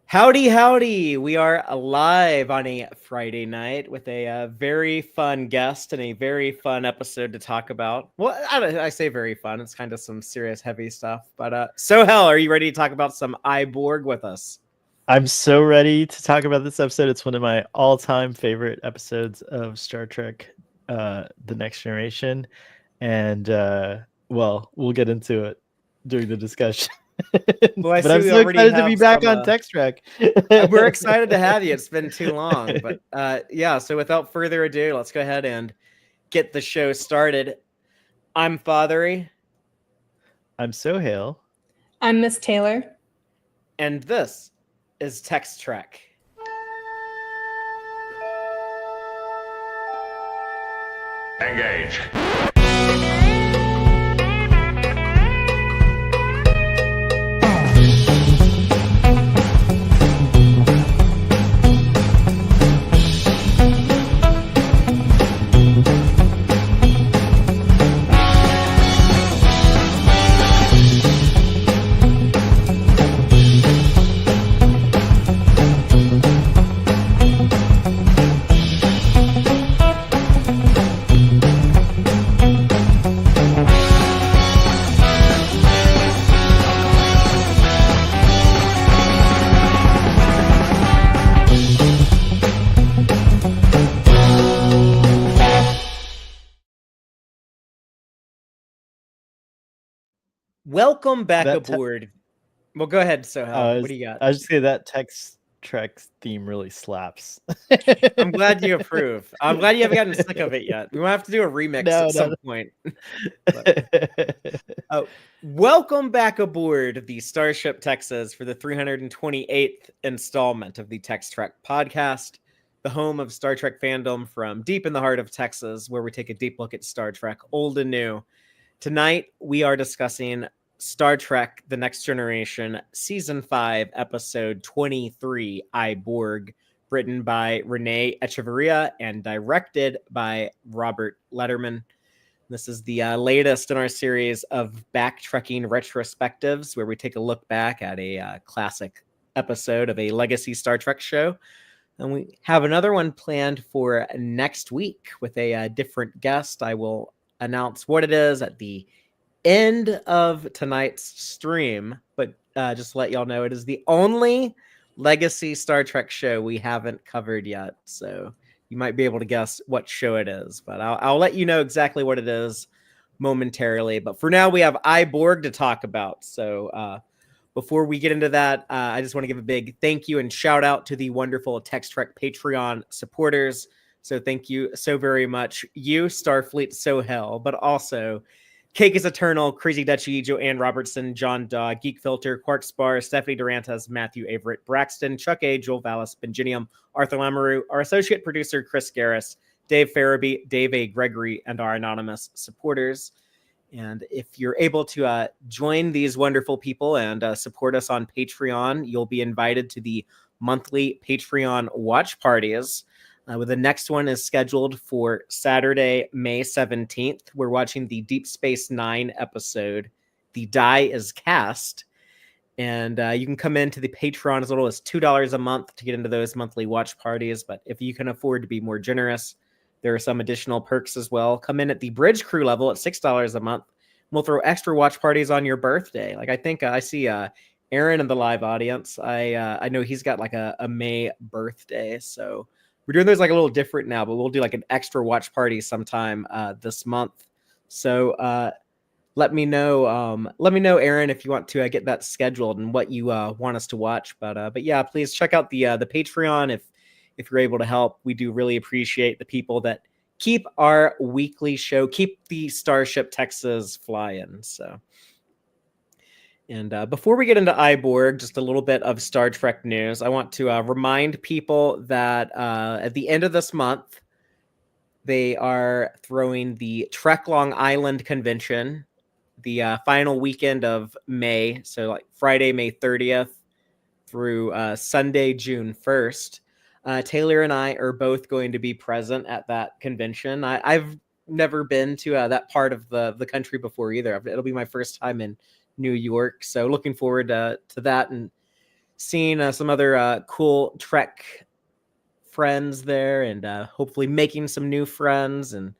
Howdy, howdy. We are live on a Friday night with a very fun guest and a very fun episode to talk about. Well, I say very fun. It's kind of some serious, heavy stuff. But Sohail, are you ready to talk about some Borg with us? I'm so ready to talk about this episode. It's one of my all-time favorite episodes of Star Trek, The Next Generation. And, we'll get into it during the discussion. Well, I But see I'm we so already excited to have be back some. on Tex-Trek. We're excited to have you. It's been too long. But yeah, so without further ado, let's go ahead and get the show started. I'm Fatheree. I'm Sohail. I'm Miss Taylor. And this is Tex-Trek. Engage. Welcome back aboard. Well, go ahead, Sohail. What do you got? I was just saying that Tex-Trek theme really slaps. I'm glad you approve. I'm glad you haven't gotten sick of it yet. We might have to do a remix at some point. Welcome back aboard the Starship Texas for the 328th installment of the Tex-Trek podcast, the home of Star Trek fandom from deep in the heart of Texas, where we take a deep look at Star Trek, old and new. Tonight, we are discussing Star Trek The Next Generation, Season 5, Episode 23, Borg, written by René Echevarria and directed by Robert Letterman. This is the latest in our series of Back-Trekking Retrospectives, where we take a look back at a classic episode of a legacy Star Trek show. And we have another one planned for next week with a different guest. I will announce what it is at the end of tonight's stream, but just to let y'all know, it is the only legacy Star Trek show we haven't covered yet, so you might be able to guess what show it is, but I'll let you know exactly what it is momentarily. But for now, we have Borg to talk about. So before we get into that, I just want to give a big thank you and shout out to the wonderful Tex-Trek Patreon supporters. So thank you so very much, you, Starfleet Sohail, but also Cake is Eternal, Crazy Dutchy, Joanne Robertson, John Dog, Geek Filter, Quark Spar, Stephanie Durantes, Matthew Averett, Braxton, Chuck A, Joel Vallis, Benjinium, Arthur Lamoureux, our associate producer, Chris Garris, Dave Farabee, Dave A. Gregory, and our anonymous supporters. And if you're able to join these wonderful people and support us on Patreon, you'll be invited to the monthly Patreon watch parties. The next one is scheduled for Saturday, May 17th. We're watching the Deep Space Nine episode, The Die is Cast. And you can come into the Patreon as little as $2 a month to get into those monthly watch parties. But if you can afford to be more generous, there are some additional perks as well. Come in at the Bridge Crew level at $6 a month. We'll throw extra watch parties on your birthday. Like, I think I see Aaron in the live audience. I know he's got like a May birthday, so we're doing those like a little different now, but we'll do like an extra watch party sometime this month. So let me know, Aaron, if you want to get that scheduled and what you want us to watch. But yeah, please check out the Patreon if you're able to help. We do really appreciate the people that keep our weekly show, keep the Starship Texas flying. So. And before we get into Borg, just a little bit of Star Trek news. I want to remind people that at the end of this month, they are throwing the Trek Long Island Convention, the final weekend of May. So like Friday, May 30th through Sunday, June 1st. Taylor and I are both going to be present at that convention. I've never been to that part of the country before either. It'll be my first time in New York, so looking forward to that and seeing some other cool Trek friends there, and hopefully making some new friends. And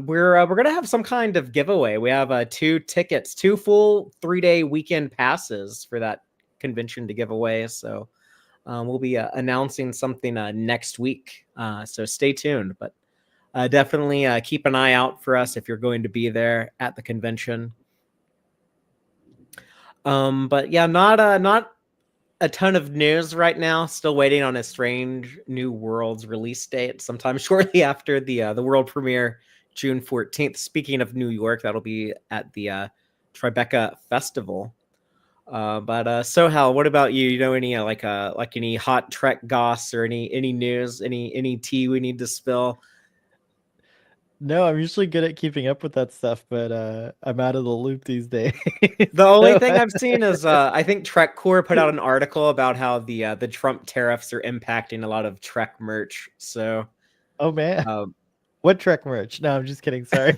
we're gonna have some kind of giveaway. We have 2 tickets, 2 full 3-day weekend passes for that convention to give away. So we'll be announcing something next week. So stay tuned. But definitely keep an eye out for us if you're going to be there at the convention. But yeah, not a ton of news right now. Still waiting on a Strange New Worlds release date sometime shortly after the world premiere, June 14th. Speaking of New York, that'll be at the Tribeca Festival. But Sohail, what about you? You know any like any hot Trek goss or any news, any tea we need to spill? No, I'm usually good at keeping up with that stuff, but I'm out of the loop these days. The only thing I've seen is I think Trek Core put out an article about how the Trump tariffs are impacting a lot of Trek merch. So, Oh man, um, what Trek merch? No, I'm just kidding. Sorry.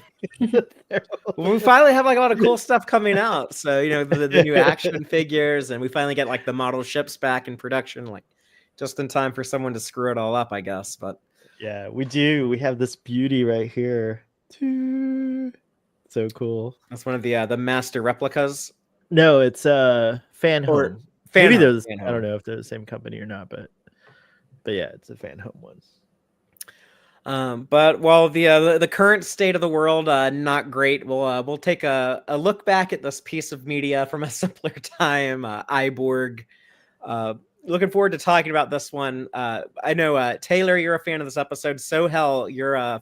we finally have like a lot of cool stuff coming out. So the new action figures, and we finally get like the model ships back in production, like just in time for someone to screw it all up, I guess. But Yeah, we do. We have this beauty right here. So cool. that's one of the master replicas. No, it's Fan Or Home. Fan Maybe Home, they're Fan I don't Home. know if they're the same company or not, but yeah, it's a Fan Home one. But while the current state of the world not great, we'll take a look back at this piece of media from a simpler time. Iborg. Looking forward to talking about this one. I know Taylor, you're a fan of this episode. Sohail, you're a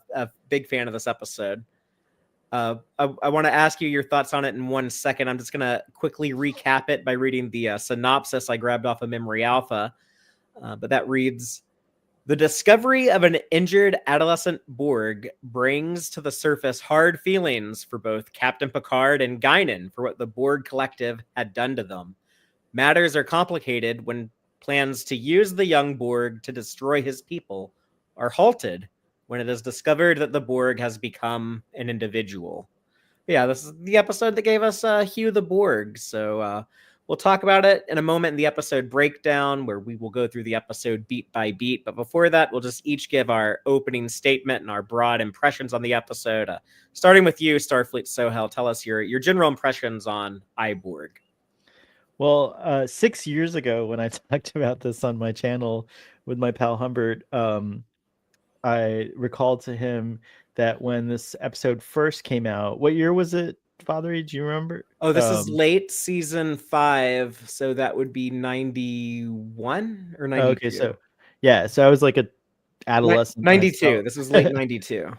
big fan of this episode. I want to ask you your thoughts on it in 1 second. I'm just gonna quickly recap it by reading the synopsis I grabbed off of Memory Alpha. But that reads: the discovery of an injured adolescent Borg brings to the surface hard feelings for both Captain Picard and Guinan for what the Borg collective had done to them. Matters are complicated when plans to use the young Borg to destroy his people are halted when it is discovered that the Borg has become an individual. Yeah, this is the episode that gave us Hugh the Borg. So we'll talk about it in a moment in the episode breakdown, where we will go through the episode beat by beat. But before that, we'll just each give our opening statement and our broad impressions on the episode. Starting with you, Starfleet Sohail, tell us your general impressions on Iborg. Well, 6 years ago when I talked about this on my channel with my pal Humbert, I recalled to him that when this episode first came out, what year was it, Fatheree? Do you remember? Oh, this is late season 5, so that would be 91 or 92. Okay, so yeah, so I was like a adolescent 92. myself. This was late 92.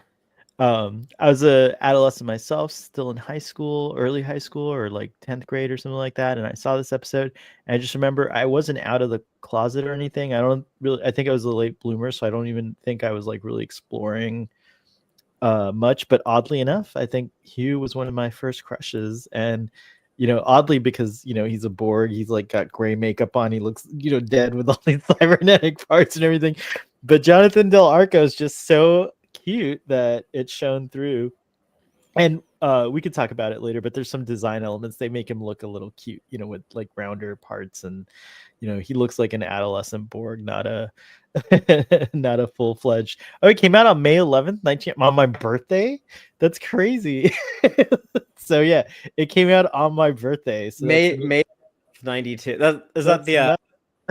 I was a adolescent myself, still in high school, early high school, or like 10th grade or something like that. And I saw this episode, and I just remember I wasn't out of the closet or anything. I think I was a late bloomer, so I don't even think I was like really exploring much. But oddly enough, I think Hugh was one of my first crushes. And oddly, because he's a Borg, he's like got gray makeup on, he looks dead with all these cybernetic parts and everything. But Jonathan Del Arco is just so cute that it's shown through. And we could talk about it later, but there's some design elements. They make him look a little cute, with like rounder parts, and he looks like an adolescent Borg, not a not a full-fledged. Oh, it came out on May 11th, on my birthday. That's crazy. So yeah, it came out on my birthday. So May 92.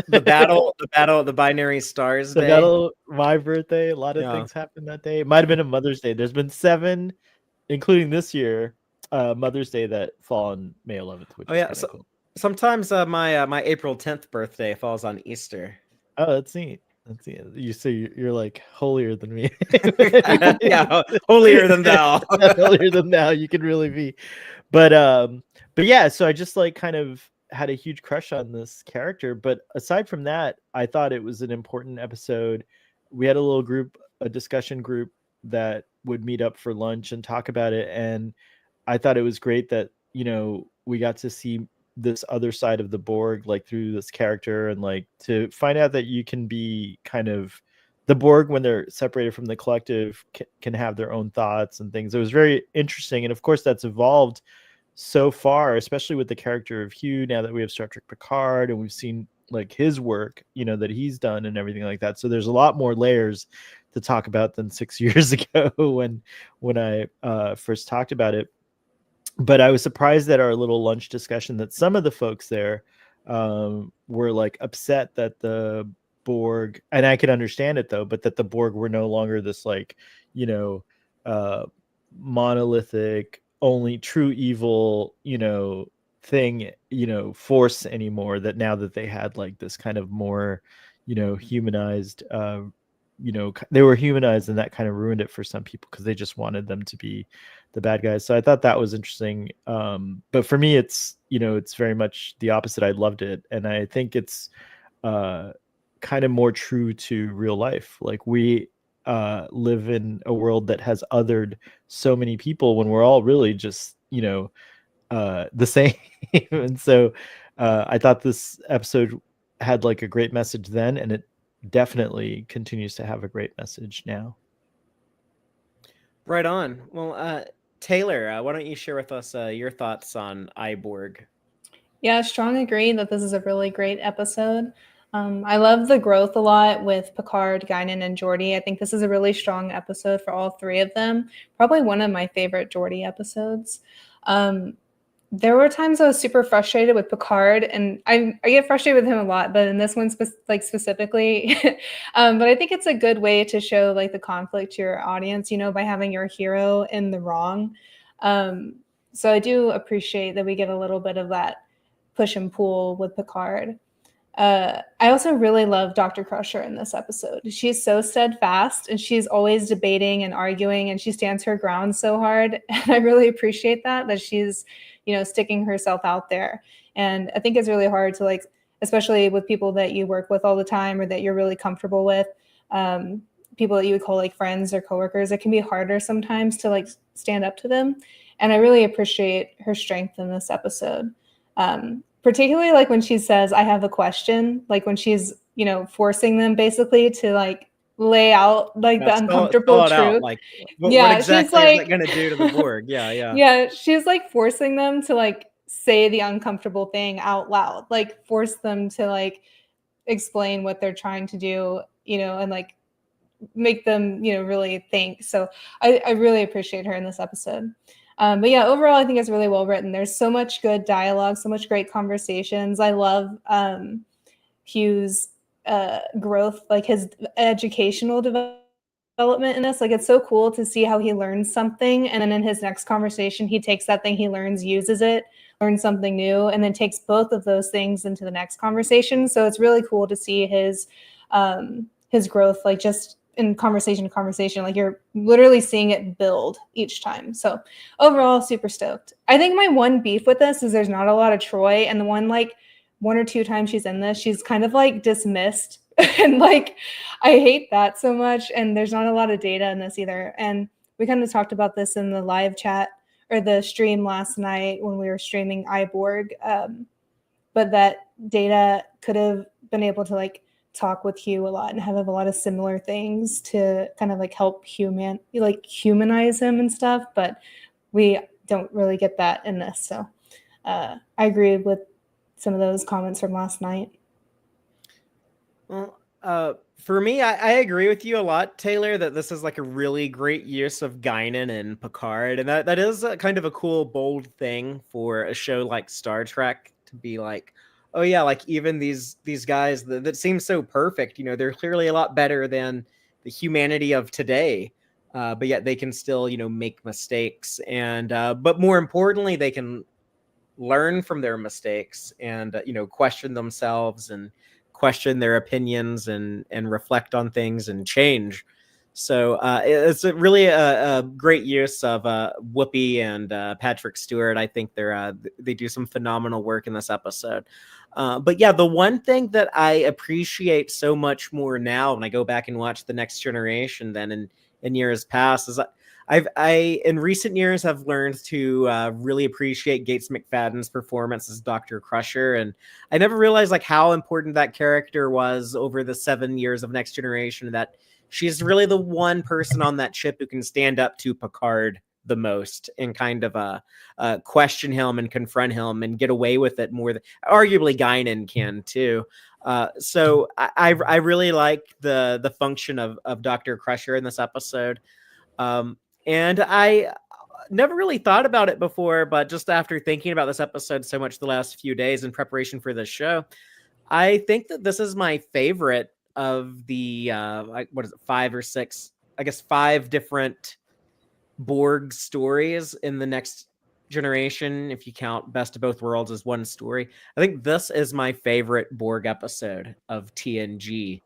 The battle of the binary stars day. My birthday. A lot of things happened that day. It might have been a Mother's Day. There's been 7, including this year, Mother's Day that fall on May 11th. Which is cool. Sometimes my April 10th birthday falls on Easter. Oh, that's neat. That's neat. You're like holier than me. Yeah, holier than thou. Holier than thou. You can really be. But yeah. So I just like kind of had a huge crush on this character. But aside from that, I thought it was an important episode. We had a discussion group that would meet up for lunch and talk about it. And I thought it was great that, we got to see this other side of the Borg, like through this character, and like to find out that you can be kind of the Borg when they're separated from the collective can have their own thoughts and things. It was very interesting. And of course that's evolved so far, especially with the character of Hugh, now that we have Star Trek Picard, and we've seen like his work, that he's done and everything like that. So there's a lot more layers to talk about than 6 years ago when I first talked about it. But I was surprised at our little lunch discussion that some of the folks there were like upset that the Borg, and I could understand it though, but that the Borg were no longer this like, monolithic, only true evil, thing, force anymore. That now that they had like this kind of more, humanized, they were humanized, and that kind of ruined it for some people because they just wanted them to be the bad guys. So I thought that was interesting. But for me, it's it's very much the opposite. I loved it, and I think it's kind of more true to real life. Like we live in a world that has othered so many people when we're all really just the same. And so I thought this episode had like a great message then, and it definitely continues to have a great message now. Right on. Well, Taylor, why don't you share with us your thoughts on Borg? Yeah, strong agree that this is a really great episode. I love the growth a lot with Picard, Guinan, and Geordi. I think this is a really strong episode for all three of them. Probably one of my favorite Geordi episodes. There were times I was super frustrated with Picard, and I get frustrated with him a lot, but in this one specifically. But I think it's a good way to show like the conflict to your audience, by having your hero in the wrong. So I do appreciate that we get a little bit of that push and pull with Picard. I also really love Dr. Crusher in this episode. She's so steadfast, and she's always debating and arguing, and she stands her ground so hard. And I really appreciate that she's, sticking herself out there. And I think it's really hard to like, especially with people that you work with all the time or that you're really comfortable with, people that you would call like friends or coworkers. It can be harder sometimes to like stand up to them. And I really appreciate her strength in this episode. Particularly like when she says, I have a question, like when she's, forcing them basically to like lay out like the uncomfortable truth. Out, like, what exactly is that going to do to the Borg? Yeah. Yeah, she's like forcing them to like say the uncomfortable thing out loud, like force them to like explain what they're trying to do, and like make them, really think. So I really appreciate her in this episode. But yeah, overall, I think it's really well written. There's so much good dialogue, so much great conversations. I love Hugh's growth, like his educational development in this. Like it's so cool to see how he learns something, and then in his next conversation, he takes that thing he learns, uses it, learns something new, and then takes both of those things into the next conversation. So it's really cool to see his growth, like just in conversation to conversation, like you're literally seeing it build each time. So overall, super stoked. I think my one beef with this is there's not a lot of Troy, and the one or two times she's in this, she's kind of like dismissed. And like, I hate that so much. And there's not a lot of Data in this either. And we kind of talked about this in the live chat or the stream last night when we were streaming Borg. But that Data could have been able to like talk with Hugh a lot and have a lot of similar things to kind of like help humanize him and stuff, but we don't really get that in this. So I agree with some of those comments from last night. Well, for me, I agree with you a lot, Taylor, that this is like a really great use of Guinan and Picard, and that is a kind of a cool, bold thing for a show like Star Trek to be like, oh yeah, like even these guys that seem so perfect, they're clearly a lot better than the humanity of today, but yet they can still, make mistakes, and but more importantly, they can learn from their mistakes and question themselves and question their opinions and reflect on things and change. So it's really a great use of Whoopi and Patrick Stewart. I think they do some phenomenal work in this episode. But yeah, the one thing that I appreciate so much more now when I go back and watch The Next Generation than in years past is I in recent years have learned to really appreciate Gates McFadden's performance as Dr. Crusher, and I never realized like how important that character was over the 7 years of Next Generation. That she's really the one person on that ship who can stand up to Picard the most and kind of question him and confront him and get away with it more than arguably Guinan can too. So I really like the function of Dr. Crusher in this episode. And I never really thought about it before, but just after thinking about this episode so much the last few days in preparation for this show, I think that this is my favorite of the what is it, 5 or 6? I guess 5 different Borg stories in the next generation, if you count Best of Both Worlds as one story. I think this is my favorite Borg episode of TNG.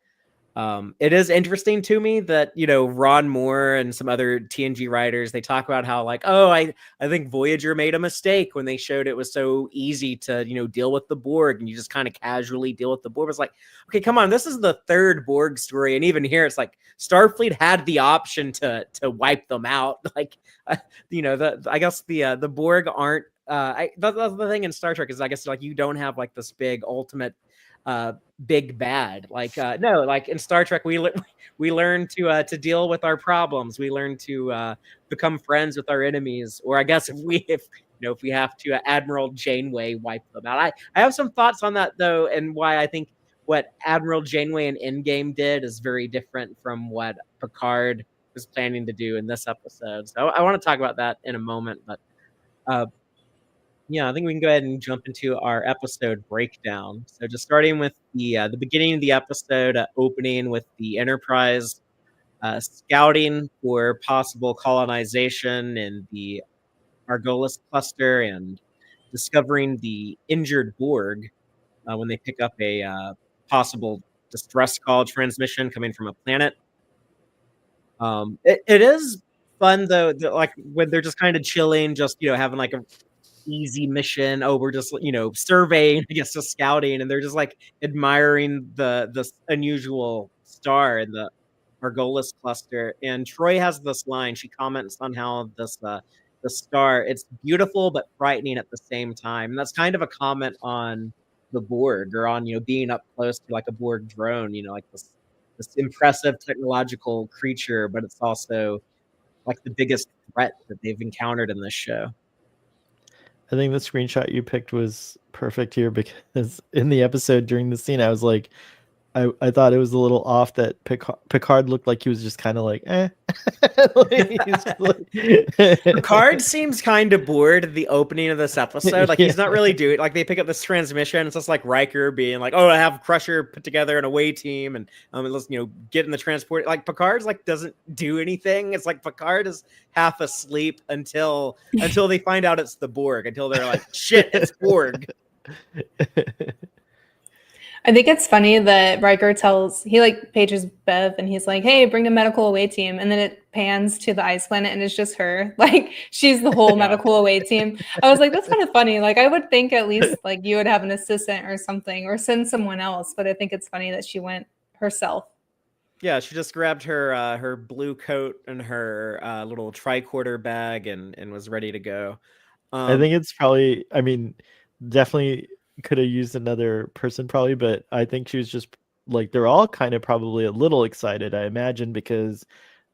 It is interesting to me that, Ron Moore and some other TNG writers, they talk about how like, oh, I think Voyager made a mistake when they showed it was so easy to, deal with the Borg and you just kind of casually deal with the Borg. It's like, okay, come on, this is the 3rd Borg story. And even here, it's like Starfleet had the option to wipe them out. Like, I guess the Borg aren't, that's the thing in Star Trek is I guess like you don't have like this big ultimate big bad. Like no, like in Star Trek we learn to deal with our problems. We learn to become friends with our enemies, or I guess if we have to Admiral Janeway wipe them out. I have some thoughts on that though, and why I think what Admiral Janeway in Endgame did is very different from what Picard was planning to do in this episode. So I want to talk about that in a moment, but yeah, I think we can go ahead and jump into our episode breakdown. So just starting with the beginning of the episode, opening with the Enterprise scouting for possible colonization in the Argolis cluster and discovering the injured Borg when they pick up a possible distress call transmission coming from a planet. It is fun though, like when they're just kind of chilling, just having like a easy mission. Oh, we're just surveying, I guess, just scouting, and they're just like admiring the unusual star in the Argolis cluster. And Troy has this line. She comments on how this the star, it's beautiful but frightening at the same time. And that's kind of a comment on the Borg, or on being up close to like a Borg drone. Like this impressive technological creature, but it's also like the biggest threat that they've encountered in this show. I think the screenshot you picked was perfect here, because in the episode during the scene, I was like, I thought it was a little off that Picard looked like he was just kind of like, eh. Picard seems kind of bored at the opening of this episode. Like he's not really doing, like they pick up this transmission. It's just like Riker being like, oh, I have Crusher put together an away team and let's get in the transport. Like Picard's like doesn't do anything. It's like Picard is half asleep until they find out it's the Borg, until they're like, shit, it's Borg. I think it's funny that Riker pages Bev and he's like, hey, bring the medical away team. And then it pans to the ice planet and it's just her. Like she's the whole medical away team. I was like, that's kind of funny. Like I would think at least like you would have an assistant or something or send someone else. But I think it's funny that she went herself. Yeah, she just grabbed her blue coat and her little tricorder bag and was ready to go. I think it's probably, I mean, definitely could have used another person probably, but I think she was just like, they're all kind of probably a little excited, I imagine, because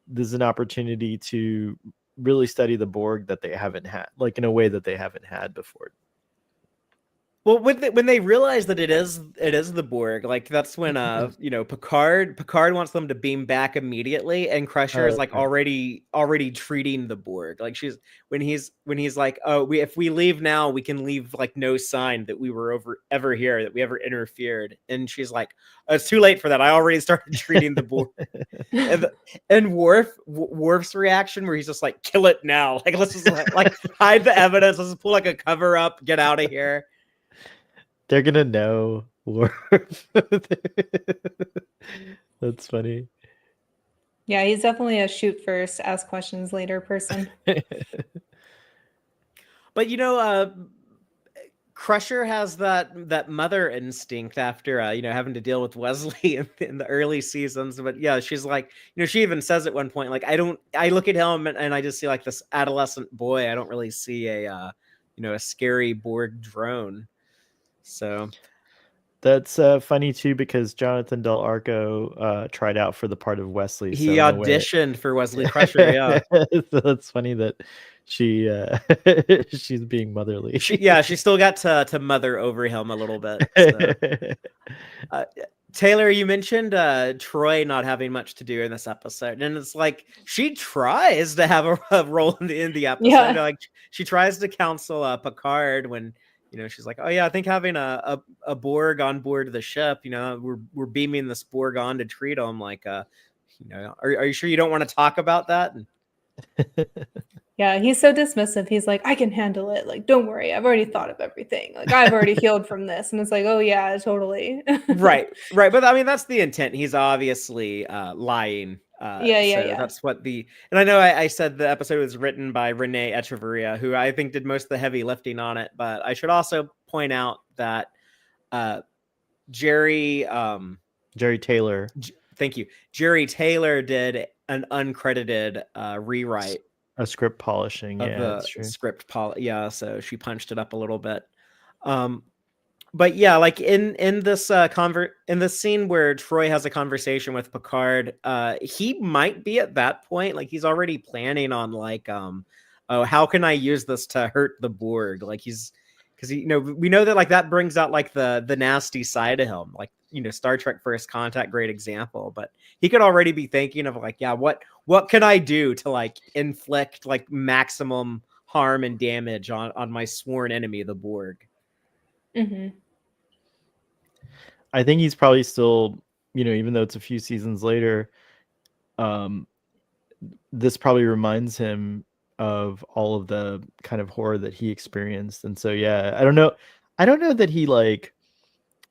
there's an opportunity to really study the Borg that they haven't had, like in a way that they haven't had before. Well, when they realize that it is the Borg, like that's when Picard wants them to beam back immediately, and Crusher is like already treating the Borg. Like when he's like, oh, if we leave now, we can leave like no sign that we were ever here, that we ever interfered. And she's like, oh, it's too late for that. I already started treating the Borg. and Worf's reaction, where he's just like, kill it now. Like let's just like hide the evidence. Let's just pull like a cover up, get out of here. They're gonna know. That's funny. Yeah, he's definitely a shoot first, ask questions later person. But Crusher has that mother instinct after having to deal with Wesley in the early seasons. But yeah, she's like, she even says at one point, like, I look at him and I just see like this adolescent boy. I don't really see a scary Borg drone. So That's funny too because Jonathan Del Arco tried out for the part of Wesley. He So in a way, auditioned for Wesley Crusher. Yeah, so it's funny that she she's being motherly. she still got to mother over him a little bit. So. Taylor, you mentioned Troy not having much to do in this episode, and it's like she tries to have a role in the episode. Yeah. Like she tries to counsel Picard when she's like, "Oh yeah, I think having a Borg on board the ship, we're beaming this Borg on to treat him. Like, are you sure you don't want to talk about that?" Yeah, he's so dismissive. He's like, I can handle it. Like, don't worry. I've already thought of everything. Like, I've already healed from this. And it's like, oh, yeah, totally. Right. But I mean, that's the intent. He's obviously lying. Yeah. That's what and I know I said the episode was written by René Echevarria, who I think did most of the heavy lifting on it. But I should also point out that Jerry Taylor. Thank you. Jerry Taylor did an uncredited rewrite. A script polishing, of yeah, the that's true. script so she punched it up a little bit. But yeah, like in this in the scene where Troy has a conversation with Picard, he might be at that point, like he's already planning on like, oh, how can I use this to hurt the Borg? Like because we know that like that brings out like the nasty side of him, like Star Trek First Contact, great example, but he could already be thinking of like, yeah, what can I do to like inflict like maximum harm and damage on my sworn enemy, the Borg. Mm-hmm. I think he's probably still, even though it's a few seasons later, this probably reminds him of all of the kind of horror that he experienced. And so, yeah, I don't know that he like,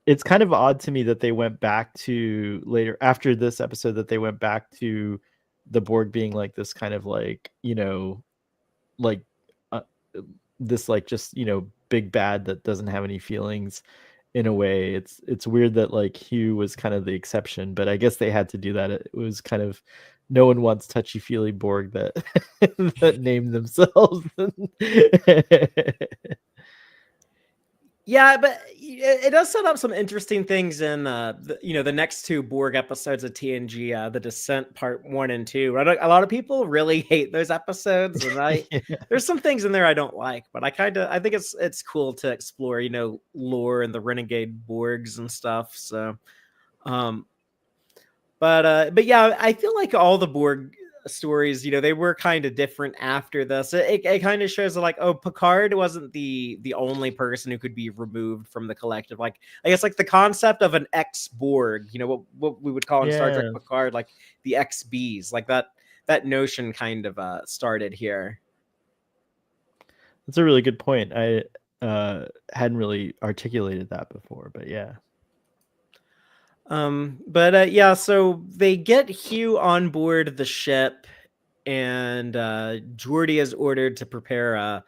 it's kind of odd to me that they went back to later after this episode, that they went back to the Borg being like this kind of like, like this, like, just, big bad that doesn't have any feelings. In a way, it's weird that like Hugh was kind of the exception, but I guess they had to do that. It was kind of, no one wants touchy-feely Borg that that named themselves. Yeah, but it does set up some interesting things in the next two Borg episodes of TNG, the Descent Part 1 and 2. A lot of people really hate those episodes, and there's some things in there I don't like, but I think it's cool to explore lore and the renegade Borgs and stuff. So, but yeah, I feel like all the Borg stories, they were kind of different after this. It kind of shows that like, oh, Picard wasn't the only person who could be removed from the collective. Like, I guess like the concept of an ex-Borg, what we would call in Star Trek Picard, like the ex-Bs, like that notion kind of started here. That's a really good point. I hadn't really articulated that before, but yeah. Yeah, so they get Hugh on board the ship, and Geordi is ordered to prepare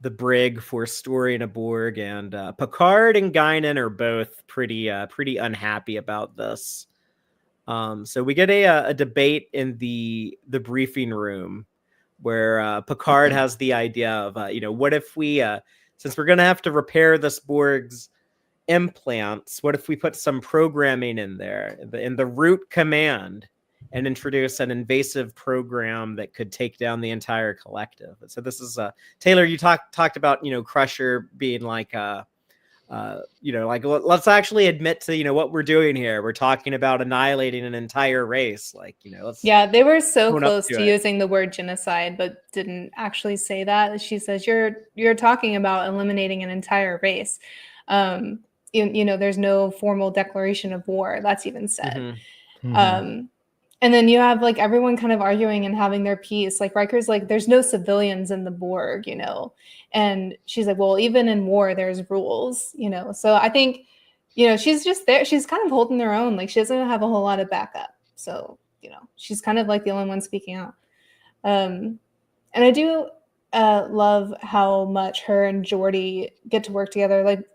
the brig for storing a Borg, and Picard and Guinan are both pretty unhappy about this. So we get a debate in the briefing room where Picard has the idea of what if we since we're gonna have to repair this Borg's implants, what if we put some programming in there in the root command and introduce an invasive program that could take down the entire collective? So this is Taylor, you talked about Crusher being like like, let's actually admit to what we're doing here. We're talking about annihilating an entire race. Like, let's they were so close to it. using the word genocide, but didn't actually say that. She says you're talking about eliminating an entire race. There's no formal declaration of war that's even said. Mm-hmm. Mm-hmm. And then you have like everyone kind of arguing and having their piece. Like Riker's like, there's no civilians in the Borg, and she's like, well, even in war, there's rules, So I think, she's just there. She's kind of holding their own. Like she doesn't have a whole lot of backup. So, she's kind of like the only one speaking out. And I do love how much her and Geordi get to work together. Like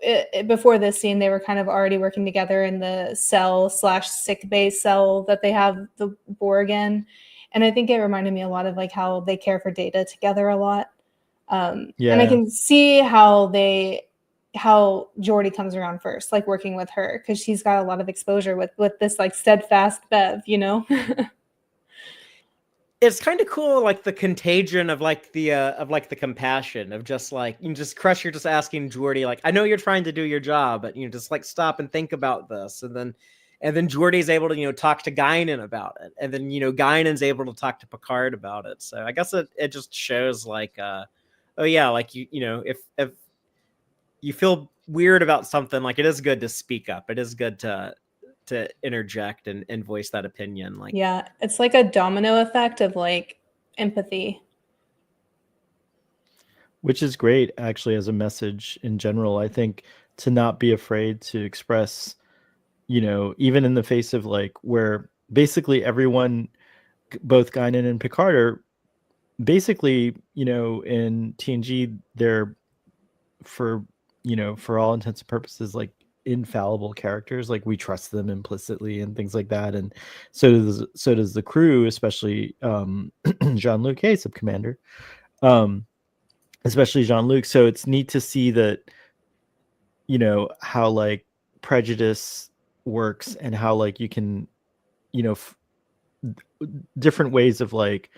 before this scene, they were kind of already working together in the cell/sick bay cell that they have the Borg in. And I think it reminded me a lot of like how they care for Data together a lot. And I can see how they how Geordi comes around first, like working with her, because she's got a lot of exposure with this like steadfast Bev, you know. It's kind of cool, like the contagion of like the compassion of just like, you just Crusher just asking Geordi, like, I know you're trying to do your job, but just like stop and think about this, and then Geordi's able to talk to Guinan about it, and then Guinan's able to talk to Picard about it. So I guess it just shows like oh yeah, like if you feel weird about something, like it is good to speak up. It is good to interject and voice that opinion. Like, yeah, it's like a domino effect of like empathy, which is great actually as a message in general. I think to not be afraid to express, even in the face of like where basically everyone, both Guinan and Picard, are basically, in TNG, they're for all intents and purposes like infallible characters. Like we trust them implicitly and things like that, and so does the crew, especially Jean-Luc. Hey, sub commander. Especially Jean-Luc. So it's neat to see that how like prejudice works, and how like you can different ways of like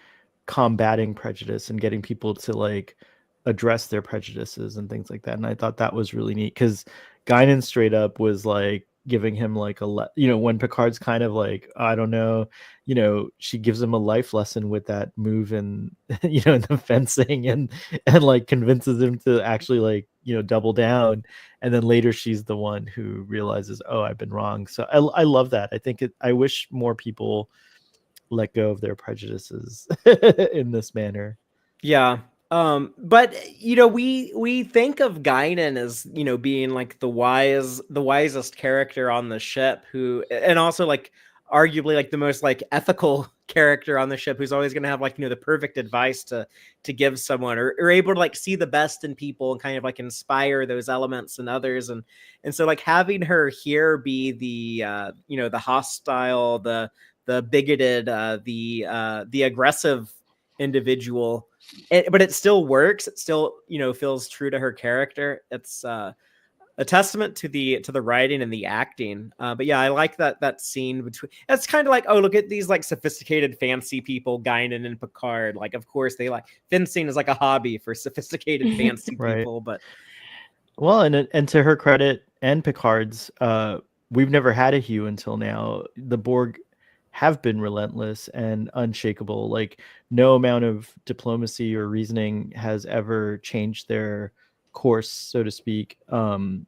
combating prejudice and getting people to like address their prejudices and things like that. And I thought that was really neat, because Guinan straight up was like giving him like when Picard's kind of like, I don't know, she gives him a life lesson with that move, and in the fencing, and like convinces him to actually like double down, and then later she's the one who realizes, oh, I've been wrong. So I love that. I think I wish more people let go of their prejudices in this manner. Yeah. But we think of Guinan as being like the wisest character on the ship, who, and also like arguably like the most like ethical character on the ship, who's always going to have like the perfect advice to give someone, or able to like see the best in people and kind of like inspire those elements in others. And so like having her here be the the hostile, the bigoted, the aggressive individual, but it still works. It still feels true to her character. It's a testament to the writing and the acting. But yeah, I like that scene between. It's kind of like, oh, look at these like sophisticated, fancy people, Guinan and Picard. Like, of course they like fencing is like a hobby for sophisticated, fancy Right. people. But well, and to her credit and Picard's, we've never had a Hugh until now. The Borg have been relentless and unshakable. Like no amount of diplomacy or reasoning has ever changed their course, so to speak.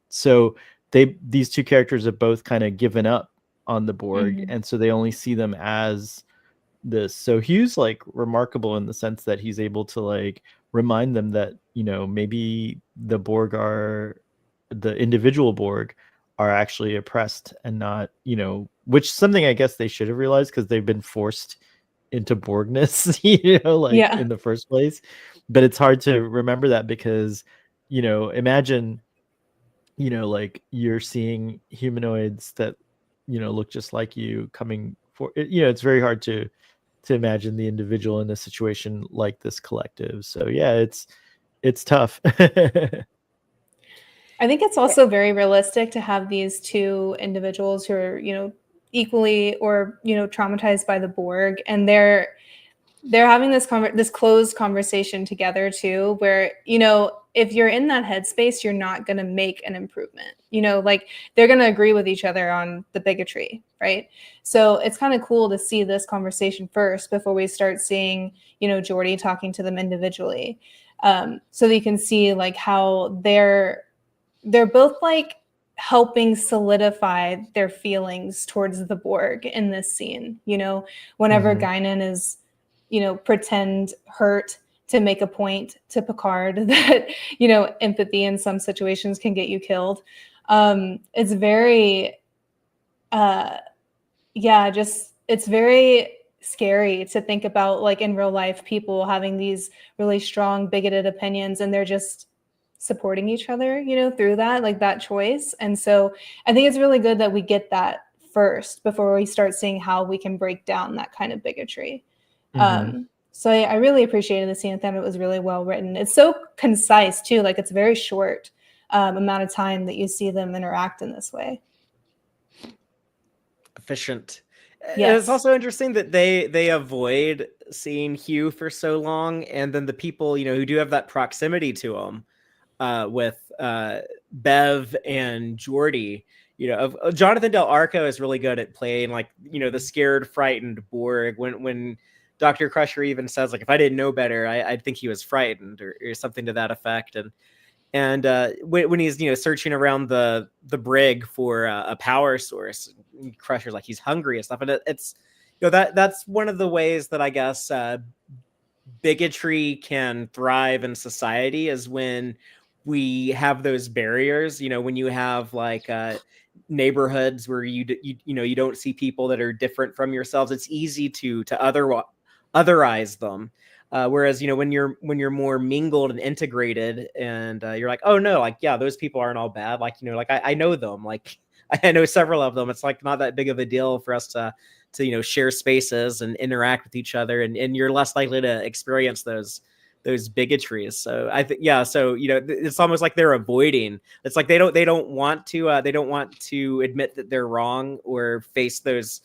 So these two characters have both kind of given up on the Borg, and so they only see them as this. So Hugh's like remarkable in the sense that he's able to like remind them that maybe the Borg the individual Borg are actually oppressed, and not which something I guess they should have realized, because they've been forced into Borgness in the first place. But it's hard to remember that, because imagine like you're seeing humanoids that look just like you coming for it's very hard to imagine the individual in a situation like this collective. So yeah, it's tough. I think it's also very realistic to have these two individuals who are, equally or, traumatized by the Borg, and they're having this closed conversation together too, where, if you're in that headspace, you're not going to make an improvement, like they're going to agree with each other on the bigotry. Right. So it's kind of cool to see this conversation first before we start seeing, Geordi talking to them individually. So that you can see like how they're both like helping solidify their feelings towards the Borg in this scene. Whenever Guinan is, pretend hurt to make a point to Picard that, empathy in some situations can get you killed. It's very, it's very scary to think about like in real life, people having these really strong bigoted opinions, and they're just supporting each other, through that, like that choice. And so I think it's really good that we get that first before we start seeing how we can break down that kind of bigotry. So I really appreciated the scene. I thought it was really well written. It's so concise too. Like it's very short. amount of time that you see them interact in this way. Efficient. And Yes. it's also interesting that they avoid seeing Hugh for so long, and then the people who do have that proximity to him, with Bev and Geordi. Jonathan Del Arco is really good at playing the scared, frightened Borg. When Dr. Crusher even says if I didn't know better, I'd think he was frightened or something to that effect. And when he's searching around the brig for a power source, Crusher's he's hungry and stuff, and it's that's one of the ways that I guess bigotry can thrive in society, is when we have those barriers. When you have neighborhoods where you don't see people that are different from yourselves, it's easy to otherize them. Whereas when you're more mingled and integrated, and you're oh no, yeah, those people aren't all bad. I know them. I know several of them. It's not that big of a deal for us to share spaces and interact with each other, and you're less likely to experience those bigotries. So I think, yeah. So it's almost like they're avoiding. It's they don't want to admit that they're wrong or face those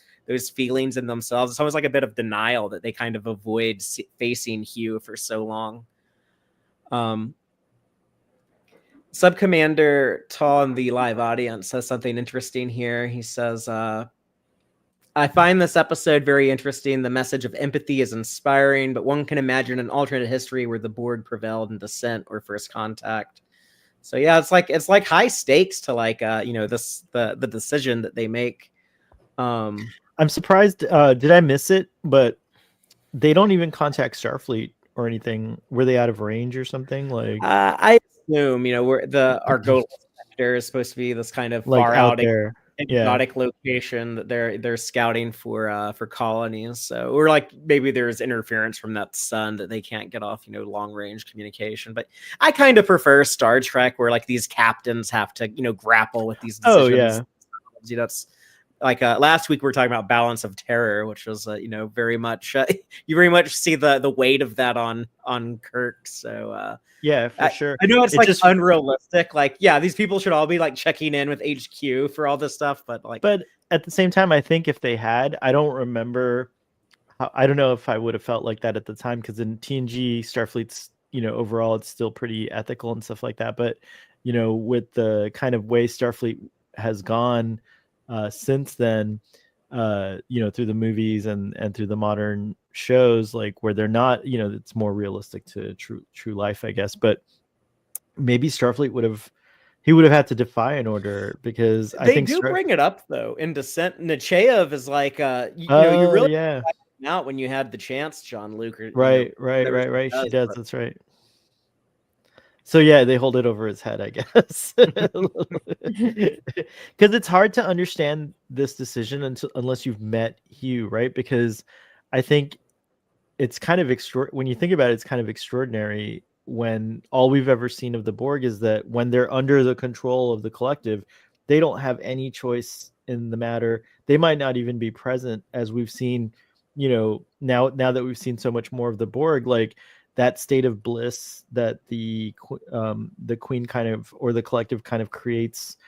feelings in themselves. It's almost like a bit of denial that they kind of avoid facing Hugh for so long. Subcommander Tall in the live audience says something interesting here. He says, I find this episode very interesting. The message of empathy is inspiring, but one can imagine an alternate history where the Borg prevailed in Descent or First Contact. So yeah, it's like high stakes to the decision that they make. I'm surprised. Did I miss it? But they don't even contact Starfleet or anything. Were they out of range or something? I assume where our Gola sector is supposed to be this kind of far out out there, exotic location that they're scouting for colonies. So, or maybe there's interference from that sun that they can't get off long range communication. But I kind of prefer Star Trek, where these captains have to grapple with these decisions. Oh yeah. That's last week we were talking about Balance of Terror, which was very much you very much see the weight of that on Kirk. So yeah, for sure. I know it's just unrealistic. Yeah, these people should all be checking in with HQ for all this stuff, but but at the same time, I think if they had, I don't remember. I don't know if I would have felt like that at the time, because in TNG, Starfleet's overall it's still pretty ethical and stuff like that. But with the kind of way Starfleet has gone since then, through the movies and through the modern shows, where they're not, it's more realistic to true life, I guess. But maybe Starfleet would have had to defy an order, because I think they do bring it up though in Descent. Nechayev is you really out when you had the chance, John Luke. Right. She does. But... That's right. So yeah, they hold it over his head, I guess, because it's hard to understand this decision unless you've met Hugh, right? Because I think it's kind of when you think about it, it's kind of extraordinary when all we've ever seen of the Borg is that when they're under the control of the collective, they don't have any choice in the matter. They might not even be present, as we've seen, now that we've seen so much more of the Borg, that state of bliss that the queen kind of, or the collective kind of creates,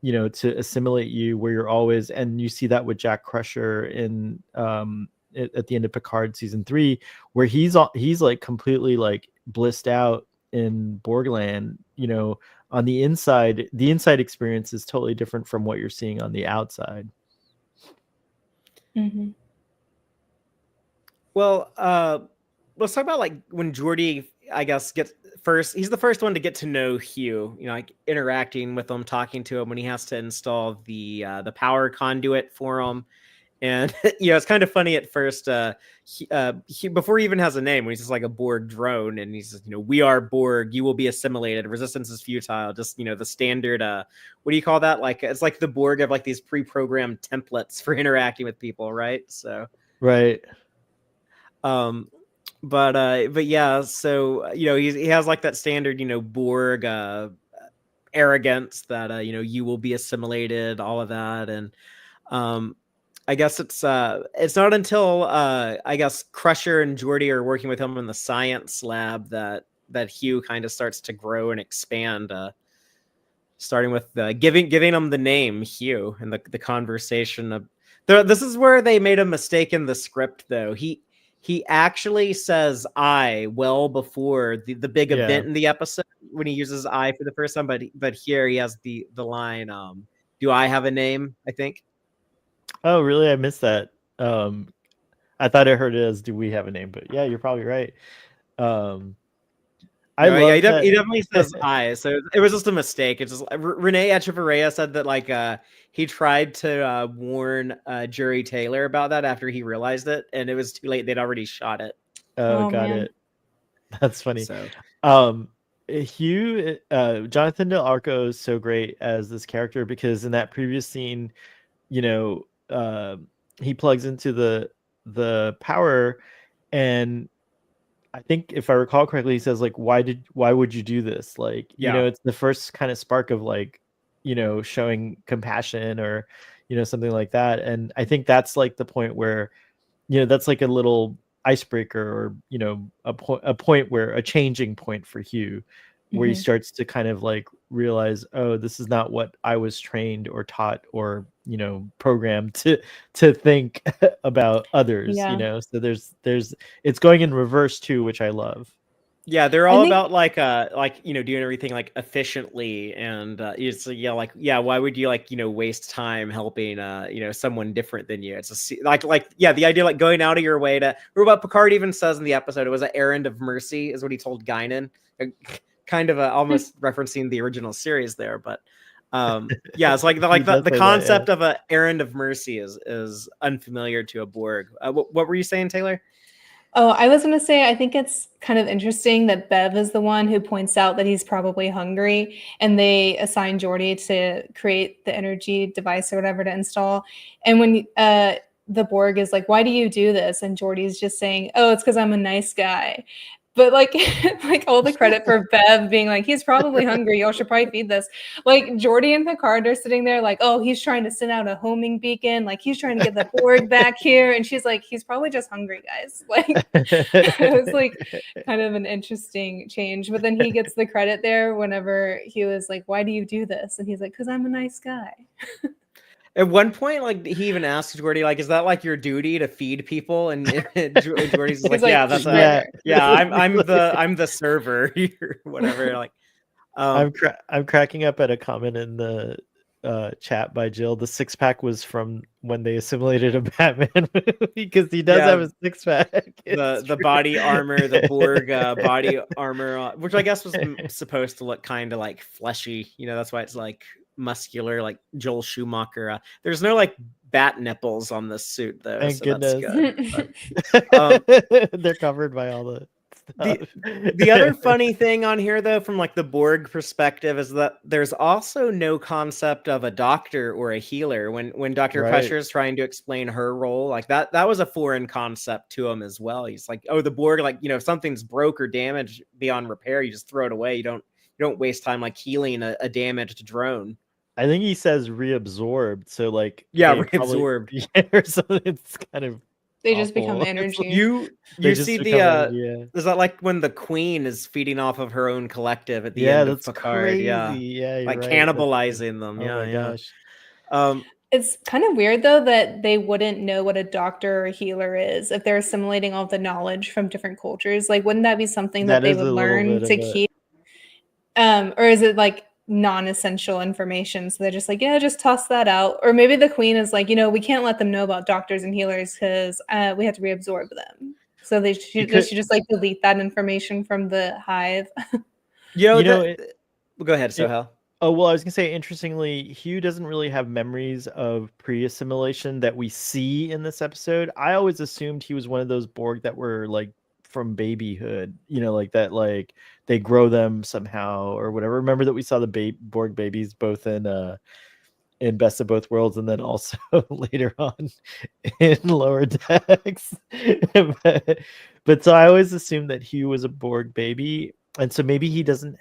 to assimilate you, where you're always, and you see that with Jack Crusher in at the end of Picard season 3, where he's completely blissed out in Borgland. On the inside experience is totally different from what you're seeing on the outside. Mm-hmm. Well, let's talk about when Geordi, I guess, he's the first one to get to know Hugh, interacting with him, talking to him when he has to install the power conduit for him. And it's kind of funny at first, he, before he even has a name, when he's just a Borg drone, and he says, we are Borg, you will be assimilated, resistance is futile. Just the standard, what do you call that? It's the Borg have these pre-programmed templates for interacting with people, right? So right. But yeah, so he has that standard Borg arrogance that you will be assimilated, all of that. And I guess it's not until I guess Crusher and Geordi are working with him in the science lab that Hugh kind of starts to grow and expand. starting with giving him the name Hugh, and the conversation of this is where they made a mistake in the script, though. He actually says "I" well before the big event in the episode when he uses "I" for the first time, but here he has the line, "Do I have a name?" I think. Oh, really? I missed that. I thought I heard it as "Do we have a name?" But yeah, you're probably right. I No, yeah, love that. he definitely says "I," so it was just a mistake. It's just René Echevarria said that like he tried to warn Jury Taylor about that after he realized it, and it was too late. They'd already shot it. Oh, got man. it. That's funny. So Hugh, Jonathan Del Arco is so great as this character because in that previous scene, you know, he plugs into the power, and I think if I recall correctly, he says like, why would you do this? Like, you know, it's the first kind of spark of like, you know, showing compassion or, you know, something like that. And I think that's like the point where, you know, that's like a little icebreaker or, you know, a point where a changing point for Hugh, where he starts to kind of like realize, oh, this is not what I was trained or taught or, you know, programmed to think about others, you know. So there's it's going in reverse too, which I love. Yeah, they're all about like you know, doing everything like efficiently, and it's why would you like, you know, waste time helping you know, someone different than you? It's like the idea like going out of your way to, or what Picard even says in the episode, it was an errand of mercy is what he told Guinan, kind of almost referencing the original series there, but yeah, it's like the concept of an errand of mercy is unfamiliar to a Borg. What were you saying, Taylor? Oh, I was going to say, I think it's kind of interesting that Bev is the one who points out that he's probably hungry, and they assign Geordi to create the energy device or whatever to install. And when the Borg is like, why do you do this? And Geordi's just saying, oh, it's because I'm a nice guy. But like, like all the credit for Bev being like, he's probably hungry. Y'all should probably feed this. Like Geordi and Picard are sitting there like, oh, he's trying to send out a homing beacon. Like he's trying to get the Borg back here. And she's like, he's probably just hungry, guys. Like it was like kind of an interesting change. But then he gets the credit there whenever he was like, why do you do this? And he's like, because I'm a nice guy. At one point, like he even asked Geordi, like, "Is that like your duty to feed people?" And Geordi's like, "Yeah, that's I'm the server here, whatever." Like, I'm cracking up at a comment in the chat by Jill. The 6-pack was from when they assimilated a Batman movie because he does have a 6-pack. The body armor, the Borg body armor, which I guess was supposed to look kind of like fleshy. You know, that's why it's like muscular, like Joel Schumacher. There's no like bat nipples on this suit though. Thank goodness. That's good. They're covered by all the stuff. The other funny thing on here though, from like the Borg perspective, is that there's also no concept of a doctor or a healer when Dr. Crusher is trying to explain her role. Like that was a foreign concept to him as well. He's like, oh, the Borg, like, you know, if something's broke or damaged beyond repair, you just throw it away. You don't waste time like healing a damaged drone. I think he says reabsorbed, so like reabsorbed. Or something. It's kind of they just become energy. You see the is that like when the Queen is feeding off of her own collective at the end of Picard? Crazy. Yeah, like cannibalizing them. Oh my gosh. It's kind of weird though that they wouldn't know what a doctor or healer is if they're assimilating all the knowledge from different cultures. Like, wouldn't that be something that they would learn to keep? Or is it like non-essential information, so they're just like, yeah, just toss that out? Or maybe the Queen is like, you know, we can't let them know about doctors and healers because we have to reabsorb them, so they should just like delete that information from the hive. Go ahead, Sohail. Oh, well, I was gonna say, interestingly, Hugh doesn't really have memories of pre-assimilation that we see in this episode. I always assumed he was one of those Borg that were like from babyhood, you know, like that, like they grow them somehow or whatever. Remember that we saw the Borg babies both in Best of Both Worlds and then also later on in Lower Decks. but so I always assumed that Hugh was a Borg baby, and so maybe he doesn't.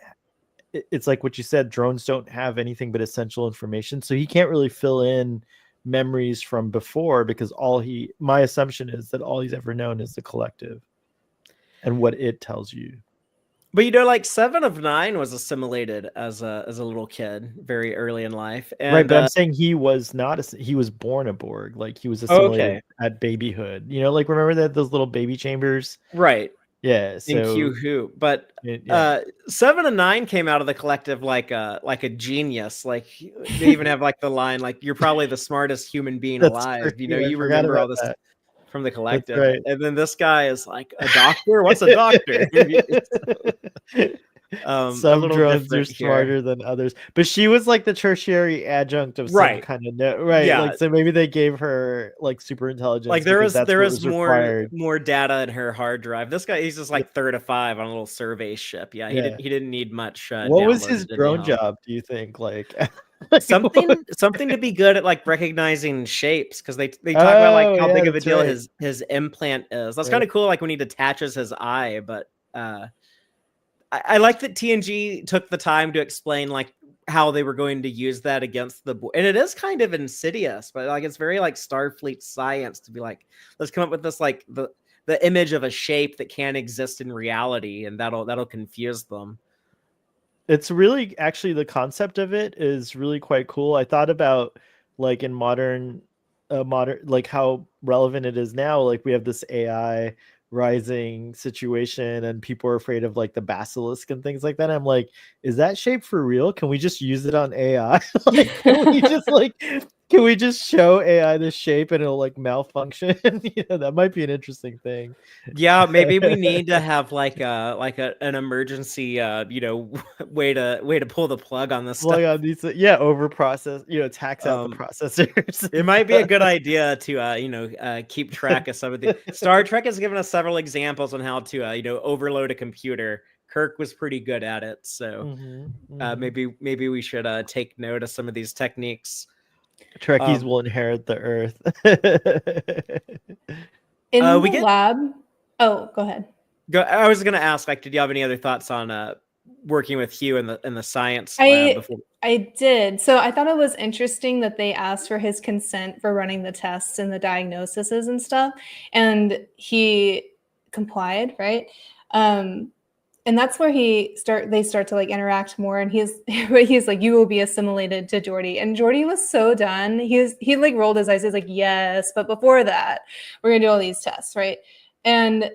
It's like what you said, drones don't have anything but essential information, so he can't really fill in memories from before because my assumption is that all he's ever known is the collective and what it tells you. But you know, like 7 of 9 was assimilated as a little kid, very early in life, Right, and but I'm saying he was not. He was born a Borg. Like he was assimilated okay, at babyhood. You know, like remember that those little baby chambers? right. Yeah. In So Q Who, but yeah. 7 and 9 came out of the collective like a genius. Like they even have like the line like you're probably the smartest human being That's alive. You know, true. I you forgot remember about all this that. from the That's collective, right. and then this guy is like a doctor. What's a doctor? A Some little drones are different here, smarter than others, but she was like the tertiary adjunct of some right? kind of right. Yeah, Like so, maybe they gave her like super like intelligence there because was that's there what was was required. more data in her hard drive. This guy, he's just Yeah. like third of 5 on a little survey ship. Yeah, Yeah. he didn't need much What was his downloaded drone anyhow. job? Do you think? Like, like what- Something to be good at like recognizing shapes, because they talk about like oh how yeah, big of a that's deal right. his implant is. That's kind Right. of cool, like when he detaches his eye. But I like that TNG took the time to explain like how they were going to use that against the and it is kind of insidious, but like it's very like Starfleet science to be like, let's come up with this like the image of a shape that can't exist in reality, and that'll confuse them. It's really actually the concept of it is really quite cool. I thought about like in modern like how relevant it is now. Like we have this AI rising situation and people are afraid of like the basilisk and things like that. I'm like, is that shape for real? Can we just use it on AI? Like can we just show AI this shape and it'll like malfunction? That might be an interesting thing. Yeah, maybe we need to have like an emergency way to pull the plug on this Like stuff. on these, yeah, over process, tax out the Um, processors. It might be a good idea to keep track of some of the Star Trek has given us several examples on how to overload a computer. Kirk was pretty good at it, so maybe we should take note of some of these techniques. Trekkies Um, will inherit the Earth. In we the get lab. Oh, go ahead. I was gonna ask, like, did you have any other thoughts on working with Hugh in the science lab I before? I did. So I thought it was interesting that they asked for his consent for running the tests and the diagnoses and stuff, and he complied, right? Um, and that's where they start to like interact more, and he's like, you will be assimilated to Geordi, and Geordi was so done. He like rolled his eyes. He's like, yes, but before that, we're gonna do all these tests, right? And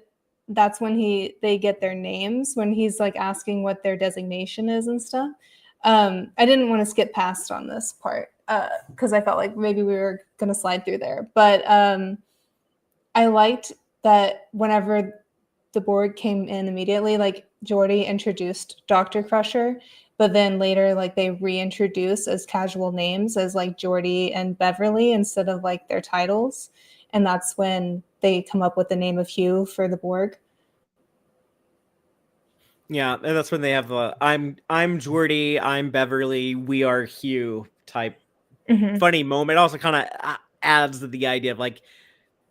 that's when they get their names, when he's like asking what their designation is and stuff. I didn't want to skip past on this part because I felt like maybe we were gonna slide through there, but I liked that whenever the Borg came in immediately, like Geordi introduced Dr. Crusher, but then later like they reintroduce as casual names as like Geordi and Beverly instead of like their titles. And that's when they come up with the name of Hugh for the Borg. Yeah, and that's when they have the I'm Geordi, I'm Beverly, we are Hugh type funny moment. Also kind of adds to the idea of like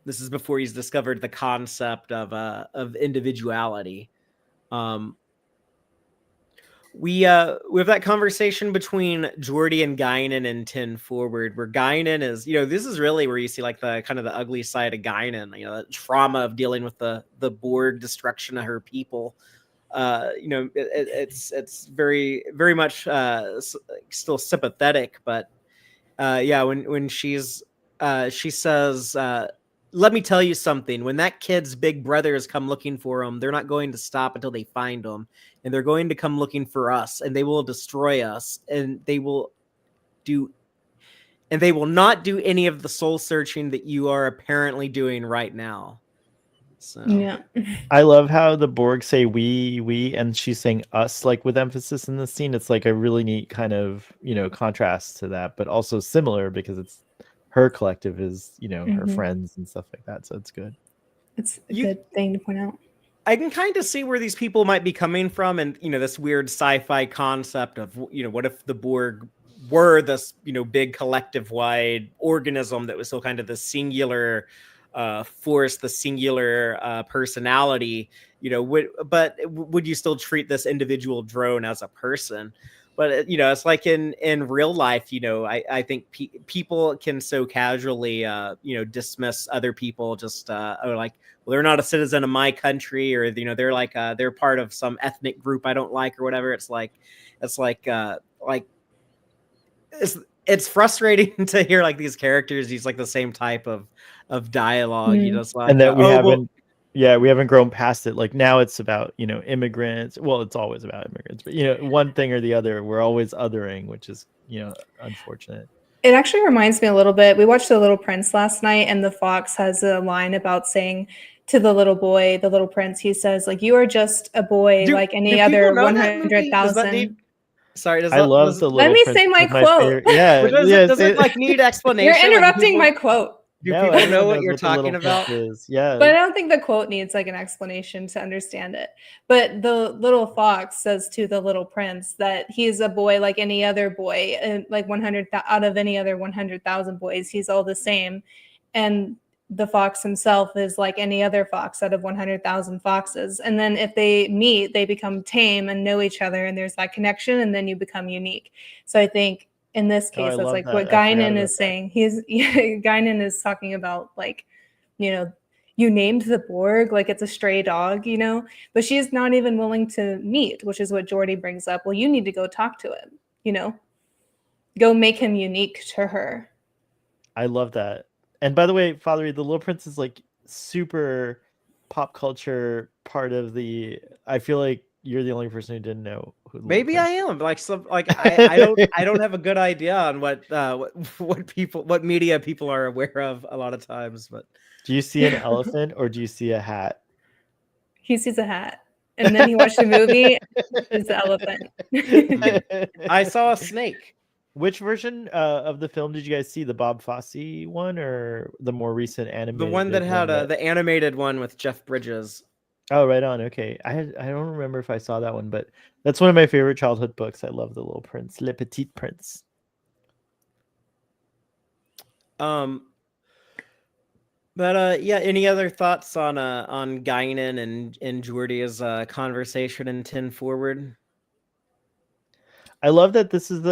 this is before he's discovered the concept of individuality. We have that conversation between Geordi and Guinan in 10 Forward, where Guinan is, this is really where you see like the kind of the ugly side of Guinan, the trauma of dealing with the Borg destruction of her people. It's very, very much still sympathetic, but when she says, let me tell you something. When that kid's big brothers come looking for him, they're not going to stop until they find him, and they're going to come looking for us, and they will destroy us, and they will not do any of the soul searching that you are apparently doing right now. So Yeah. I love how the Borg say we, and she's saying us, like with emphasis in the scene. It's like a really neat kind of, contrast to that, but also similar because it's her collective is, her friends and stuff like that. So it's good. It's a good thing to point out. I can kind of see where these people might be coming from, and this weird sci-fi concept of what if the Borg were this big collective-wide organism that was still kind of the singular force, the singular personality. Would you still treat this individual drone as a person? But you know, it's like in real life, you know, I think people can so casually you know, dismiss other people just or like, well, they're not a citizen of my country, or you know, they're like they're part of some ethnic group I don't like or whatever. It's like it's frustrating to hear like these characters use like the same type of dialogue. You know, it's like And that we oh, haven't well, yeah, we haven't grown past it. Like now it's about, you know, immigrants. Well, it's always about immigrants, but you know, one thing or the other, we're always othering, which is, you know, unfortunate. It actually reminds me a little bit. We watched The Little Prince last night, and the fox has a line about saying to the little boy, the little prince, he says, like, you are just a boy like any other people know that movie? Does that need 100,000. sorry, does I that love does, the Let Little me Prince. say my It's my quote. favorite. Yeah, but does yeah. it like need explanation? You're Like, interrupting my quote. do No, people know everyone what knows you're what the Little talking about? Prince is. Yeah. But I don't think the quote needs like an explanation to understand it. But the little fox says to the little prince that he's a boy like any other boy, and like 100 out of any other 100,000 boys, he's all the same. And the fox himself is like any other fox out of 100,000 foxes. And then if they meet, they become tame and know each other, and there's that connection, and then you become unique. So I think in this Oh, I case, that's love like that. what I forgot Guinan about is that. saying. Guinan is talking about, like, you know, you named the Borg like it's a stray dog, you know, but she's not even willing to meet, which is what Geordi brings up. Well, you need to go talk to him, you know, go make him unique to her. I love that. And by the way, Fatheree, the Little Prince is like super pop culture part of the. I feel like you're the only person who didn't know who the Maybe Little I Prince am like some like I don't have a good idea on what media people are aware of a lot of times, but Do you see an elephant or do you see a hat? He sees a hat, and then he watched a movie. It's the elephant. I saw a snake. Which version of the film did you guys see? The Bob Fosse one or the more recent animated The one that had the animated one with Jeff Bridges. Oh, right on. Okay. I don't remember if I saw that one, but that's one of my favorite childhood books. I love The Little Prince, Le Petit Prince. But yeah, any other thoughts on Guinan and Geordi's conversation in 10 Forward? I love that this is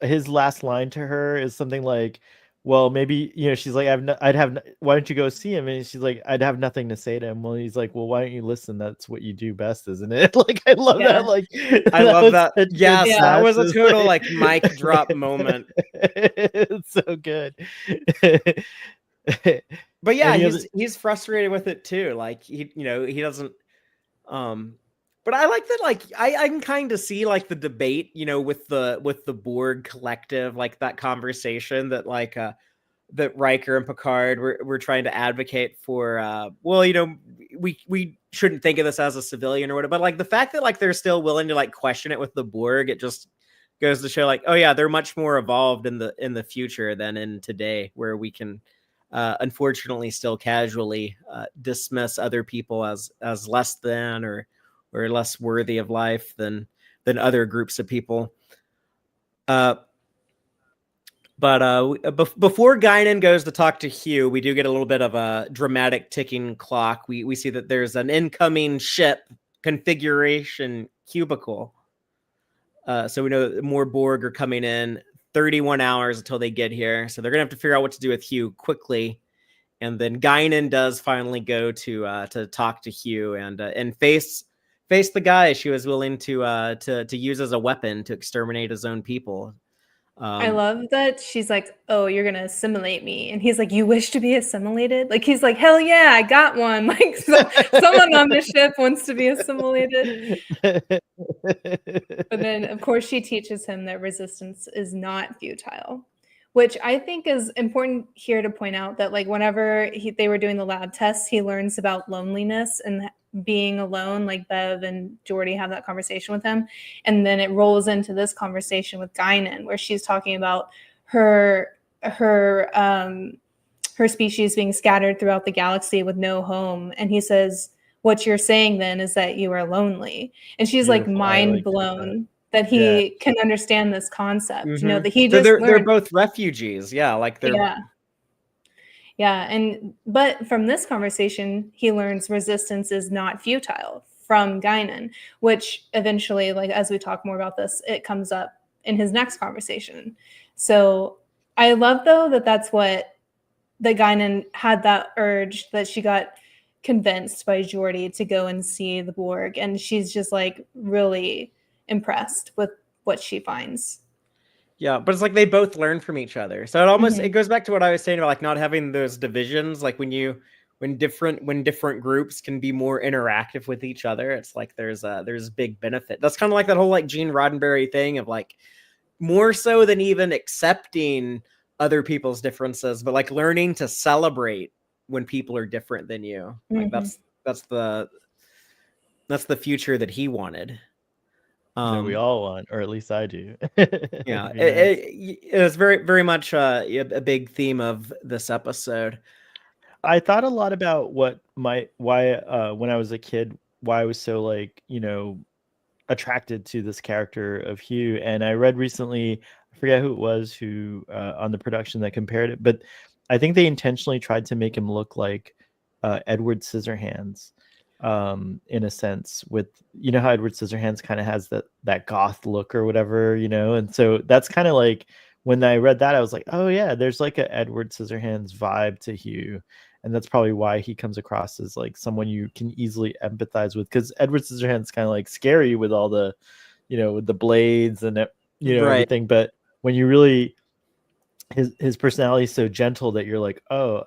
his last line to her is something like, well, maybe, you know, she's like, why don't you go see him? And she's like, I'd have nothing to say to him. Well, he's like, well, why don't you listen? That's what you do best, isn't it? Like, I love that. Like, I love that. Yes, that was a total like mic drop moment. It's so good. But yeah, he's frustrated with it too. Like he doesn't but I like that, like I can kind of see like the debate, you know, with the Borg collective, like that conversation that like that Riker and Picard were trying to advocate for well, you know, we shouldn't think of this as a civilian or whatever, but like the fact that like they're still willing to like question it with the Borg, it just goes to show like, oh yeah, they're much more evolved in the future than in today, where we can unfortunately still casually dismiss other people as less than or less worthy of life than other groups of people. But before Guinan goes to talk to Hugh, we do get a little bit of a dramatic ticking clock. We see that there's an incoming ship configuration cubicle. So we know that more Borg are coming in. 31 hours until they get here. So they're going to have to figure out what to do with Hugh quickly. And then Guinan does finally go to talk to Hugh and face the guy she was willing to use as a weapon to exterminate his own people. I love that she's like, oh, you're going to assimilate me. And he's like, you wish to be assimilated? Like, he's like, hell yeah, I got one. Like, someone on the ship wants to be assimilated. But then, of course, she teaches him that resistance is not futile, which I think is important here to point out that, like, whenever they were doing the lab tests, he learns about loneliness and being alone. Like Bev and Geordi have that conversation with him, and then it rolls into this conversation with Guinan, where she's talking about her species being scattered throughout the galaxy with no home, and he says, what you're saying then is that you are lonely. And she's Beautiful. Like mind blown that he can understand this concept. You know, that he just they're both refugees. Yeah, like they're yeah. And but from this conversation, he learns resistance is not futile. from Guinan, which eventually, like as we talk more about this, it comes up in his next conversation. So I love though that Guinan had that urge, that she got convinced by Geordi to go and see the Borg, and she's just like really impressed with what she finds. Yeah, but it's like they both learn from each other. So it almost it goes back to what I was saying about like not having those divisions. Like when different groups can be more interactive with each other, it's like there's big benefit. That's kind of like that whole like Gene Roddenberry thing of like more so than even accepting other people's differences, but like learning to celebrate when people are different than you. Like that's the future that he wanted. That we all want, or at least I do. Yeah, it was very, very much a big theme of this episode. I thought a lot about why when I was a kid, why I was so like, attracted to this character of Hugh. And I read recently, I forget who it was who on the production that compared it, but I think they intentionally tried to make him look like Edward Scissorhands. In a sense, with how Edward Scissorhands kind of has that goth look or whatever, and so that's kind of like when I read that I was like, oh yeah, there's like a Edward Scissorhands vibe to Hugh, and that's probably why he comes across as like someone you can easily empathize with, because Edward Scissorhands is kind of like scary with all the with the blades and Right. everything, but when you really his personality is so gentle that you're like, oh,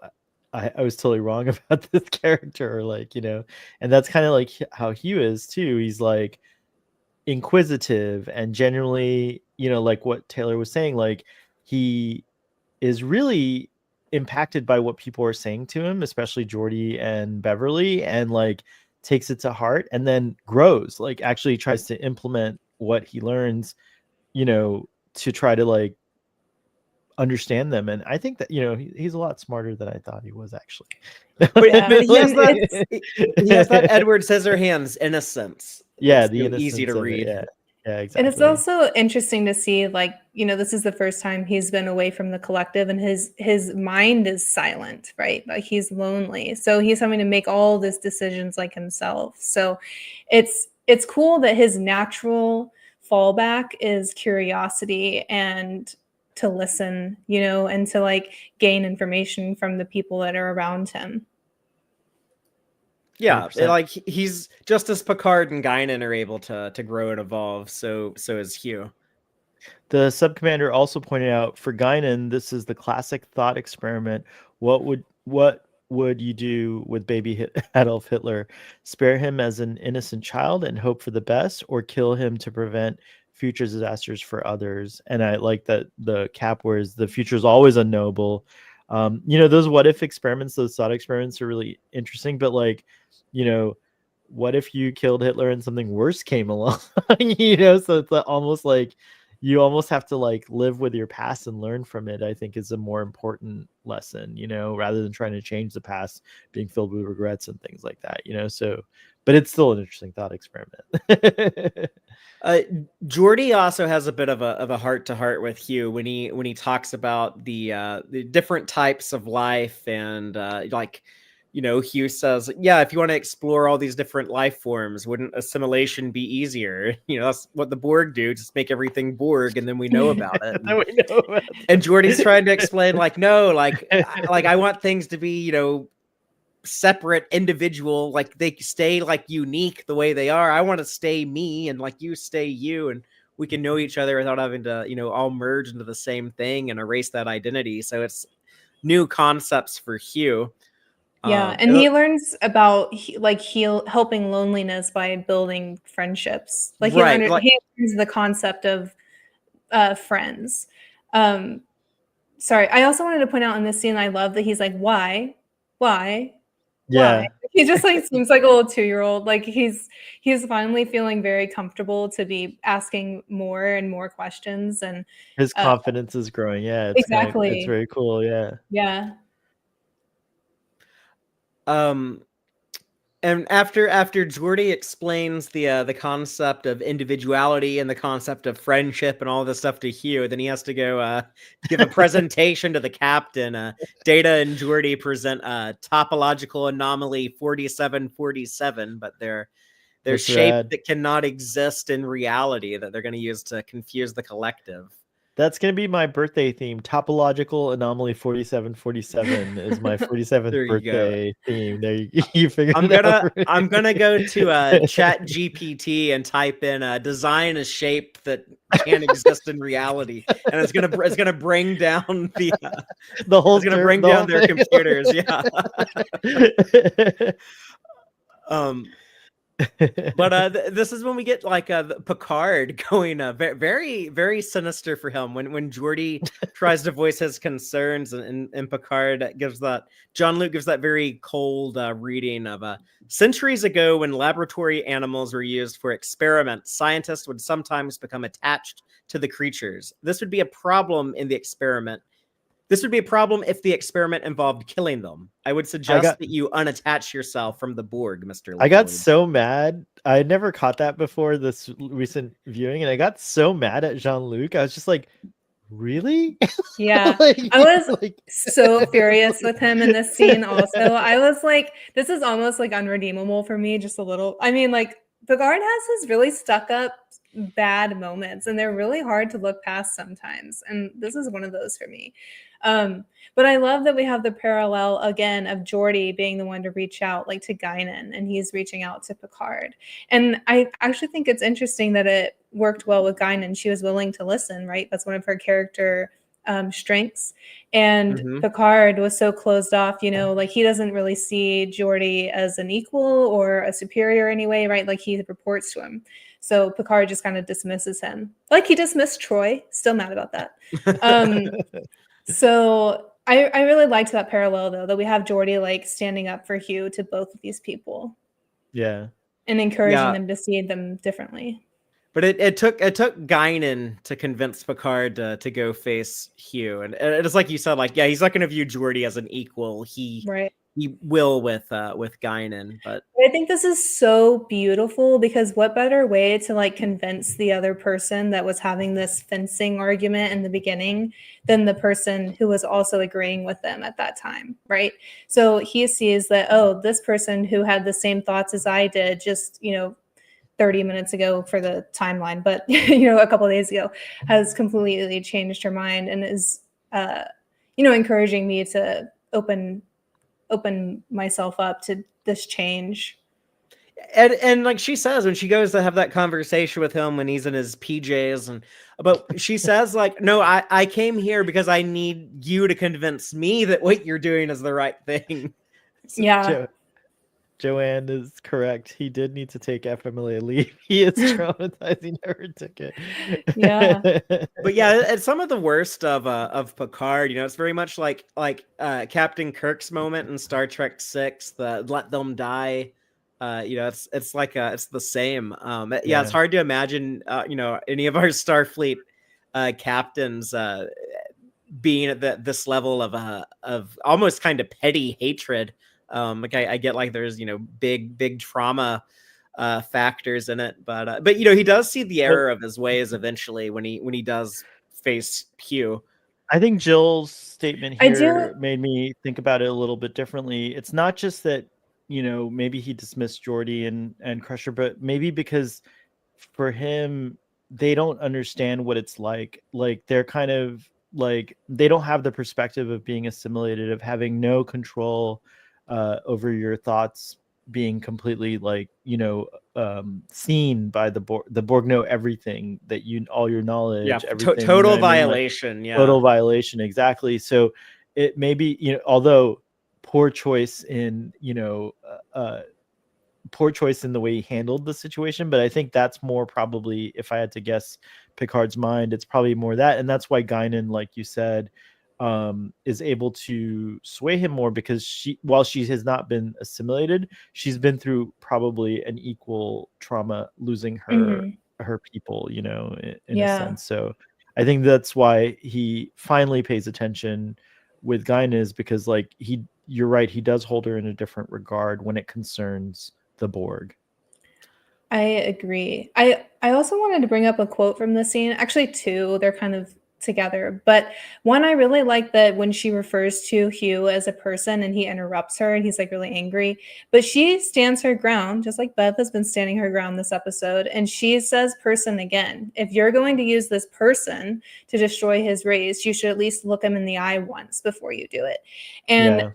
I was totally wrong about this character, or like, and that's kind of like how Hugh is too. He's like inquisitive and genuinely, like what Taylor was saying, like he is really impacted by what people are saying to him, especially Geordi and Beverly, and like takes it to heart and then grows, like actually tries to implement what he learns, to try to like understand them. And I think that he's a lot smarter than I thought he was actually. But he has that Edward Scissorhands innocence. Yeah, It's the innocence easy to read. Yeah, exactly. And it's also interesting to see, like, this is the first time he's been away from the collective, and his mind is silent, right? Like he's lonely, so he's having to make all these decisions like himself. So it's cool that his natural fallback is curiosity and to listen, and to like gain information from the people that are around him. Yeah, like he's just as Picard and Guinan are able to grow and evolve, so is Hugh. The subcommander also pointed out, for Guinan, this is the classic thought experiment. What would you do with baby Adolf Hitler? Spare him as an innocent child and hope for the best, or kill him to prevent future disasters for others? And I like that the cap words, the future is always unknowable. Those what if experiments, those thought experiments are really interesting, but like, what if you killed Hitler and something worse came along? So it's almost like you almost have to like live with your past and learn from it, I think is a more important lesson, rather than trying to change the past, being filled with regrets and things like that, so, but it's still an interesting thought experiment. Geordi also has a bit of a heart-to-heart with Hugh when he talks about the different types of life, and like, Hugh says, yeah, if you want to explore all these different life forms, wouldn't assimilation be easier? That's what the Borg do, just make everything Borg, and then we know about it. And Geordi's trying to explain, like, no, like I want things to be, separate, individual, like they stay like unique the way they are. I want to stay me, and like you stay you, and we can know each other without having to, all merge into the same thing and erase that identity. So it's new concepts for Hugh. Yeah, and he learns about helping loneliness by building friendships. Like he learns the concept of friends. Sorry, I also wanted to point out in this scene, I love that he's like, why? Yeah. Why? He just like seems like a little 2-year-old. Like he's finally feeling very comfortable to be asking more and more questions, and his confidence is growing. Yeah, exactly. It's very cool. Yeah. Yeah. And after Geordi explains the concept of individuality and the concept of friendship and all this stuff to Hugh, then he has to go give a presentation to the captain. Data and Geordi present topological anomaly 4747, but they They're That's shape rad. that cannot exist in reality that they're going to use to confuse the collective. That's gonna be my birthday theme. Topological anomaly 4747 is my 47th There you go. birthday theme. There you figured it out. I'm gonna go to Chat GPT and type in design a shape that can't exist in reality, and it's gonna bring down the whole it's gonna bring down their thing. computers. Yeah. But this is when we get like Picard going very very sinister for him when Geordi tries to voice his concerns, and Picard gives that Jean-Luc gives that very cold reading of centuries ago, when laboratory animals were used for experiments, scientists would sometimes become attached to the creatures. This would be a problem in the experiment. This would be a problem if the experiment involved killing them. I would suggest that you unattach yourself from the Borg, Mr. I got so mad. I never caught that before this recent viewing, and I got so mad at Jean-Luc. I was just like, really? Yeah. Like, I was like so furious with him in this scene also. I was like, this is almost like unredeemable for me, just a little. I mean, like, Picard has his really stuck up bad moments, and they're really hard to look past sometimes. And this is one of those for me. But I love that we have the parallel again of Geordi being the one to reach out, like, to Guinan, and he's reaching out to Picard. And I actually think it's interesting that it worked well with Guinan. She was willing to listen, right? That's one of her character strengths. And Picard was so closed off, you know, like, he doesn't really see Geordi as an equal or a superior anyway, right? Like, he reports to him. So Picard just kind of dismisses him, like he dismissed Troy. Still mad about that. So I really liked that parallel, though, that we have Geordi like standing up for Hugh to both of these people. Yeah. And encouraging them to see them differently. But it took Guinan to convince Picard to go face Hugh, and it's like you said, like, yeah, he's not going to view Geordi as an equal. He will with Guinan, but I think this is so beautiful, because what better way to like convince the other person that was having this fencing argument in the beginning than the person who was also agreeing with them at that time, right? So he sees that, oh, this person who had the same thoughts as I did just, 30 minutes ago for the timeline, but a couple of days ago, has completely changed her mind and is encouraging me to open myself up to this change. And like she says, when she goes to have that conversation with him when he's in his PJs, but she says, like, no, I came here because I need you to convince me that what you're doing is the right thing. So, yeah. Joanne is correct. He did need to take FMLA leave. He is traumatized. He never took it. Yeah. But yeah, it's some of the worst of Picard. It's very much like Captain Kirk's moment in Star Trek VI, the "Let Them Die." It's like it's the same. It's hard to imagine any of our Starfleet captains being at this level of almost kind of petty hatred. Like I get, like, there's big trauma factors in it, but he does see the error of his ways eventually when he does face Hugh. I think Jill's statement here made me think about it a little bit differently. It's not just that maybe he dismissed Geordi and Crusher, but maybe because for him they don't understand what it's like. Like, they're kind of like, they don't have the perspective of being assimilated, of having no control over your thoughts, being completely seen by the Borg. The Borg know everything that all your knowledge, everything. Total violation. Total violation. Exactly. So it may be, although poor choice in the way he handled the situation, but I think that's more probably, if I had to guess Picard's mind, it's probably more that, and that's why Guinan, like you said, is able to sway him more, because while she has not been assimilated, she's been through probably an equal trauma, losing her people, in a sense. So I think that's why he finally pays attention with Guinan, is because, like, you're right, he does hold her in a different regard when it concerns the Borg. I agree. I also wanted to bring up a quote from the scene, actually two. They're kind of together. But one, I really like that when she refers to Hugh as a person and he interrupts her and he's like really angry, but she stands her ground, just like Beth has been standing her ground this episode. And she says person again. If you're going to use this person to destroy his race, you should at least look him in the eye once before you do it. And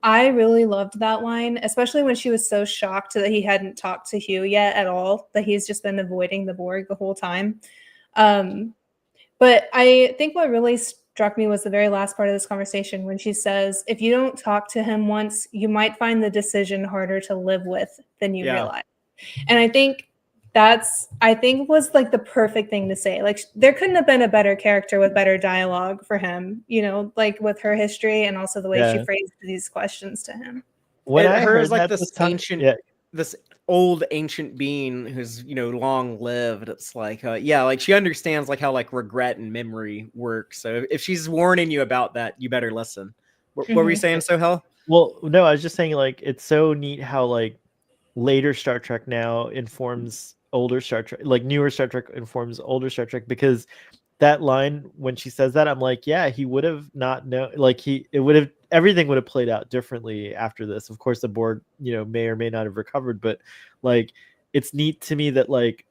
I really loved that line, especially when she was so shocked that he hadn't talked to Hugh yet at all, that he's just been avoiding the Borg the whole time. But I think what really struck me was the very last part of this conversation when she says, if you don't talk to him once, you might find the decision harder to live with than you realize. And I think was like the perfect thing to say. Like there couldn't have been a better character with better dialogue for him, you know, like with her history and also the way she phrased these questions to him. When I her heard is like that this ancient, this old ancient being who's, you know, long lived. It's like like she understands like how like regret and memory work. So if she's warning you about that, you better listen. What were you saying, Sohail? Well, no, I was just saying like it's so neat how like later Star Trek now informs older Star Trek, like newer Star Trek informs older Star Trek, because that line when she says that, I'm like, yeah, he would have not known, like everything would have played out differently after this. Of course, the Borg, you know, may or may not have recovered, but like it's neat to me that like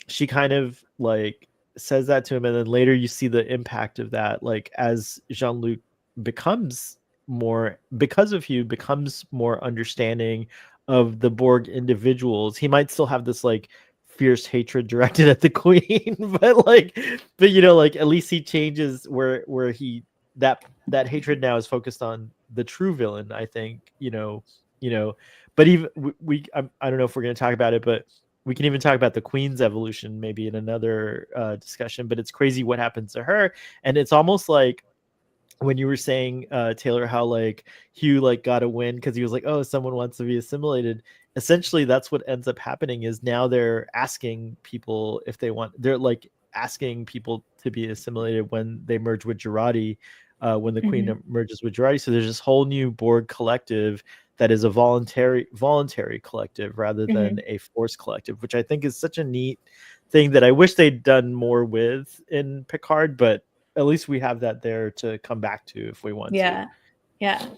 she kind of like says that to him, and then later you see the impact of that, like as Jean-Luc becomes more, because of Hugh, becomes more understanding of the Borg individuals. He might still have this like fierce hatred directed at the Queen, but you know, like at least he changes where he that hatred now is focused on the true villain, I think, you know. But even I don't know if we're going to talk about it, but we can even talk about the Queen's evolution maybe in another discussion. But it's crazy what happens to her, and it's almost like when you were saying, Taylor, how like Hugh like got a win because he was like, oh, someone wants to be assimilated. Essentially, that's what ends up happening, is now they're asking people if they want. They're like asking people to be assimilated when they merge with Jurati, when the Queen merges with Jurati. So there's this whole new Borg collective that is a voluntary collective rather than a forced collective, which I think is such a neat thing that I wish they'd done more with in Picard, but at least we have that there to come back to if we want to. Yeah.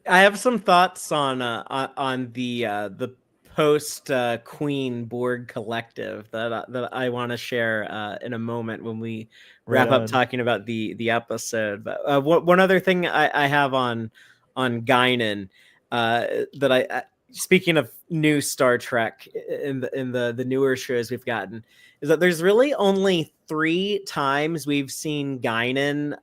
I have some thoughts on the post Queen Borg collective that I want to share in a moment when we wrap up talking about the episode. But one other thing I have on Guinan that I speaking of new Star Trek in the newer shows we've gotten, is that there's really only 3 times we've seen Guinan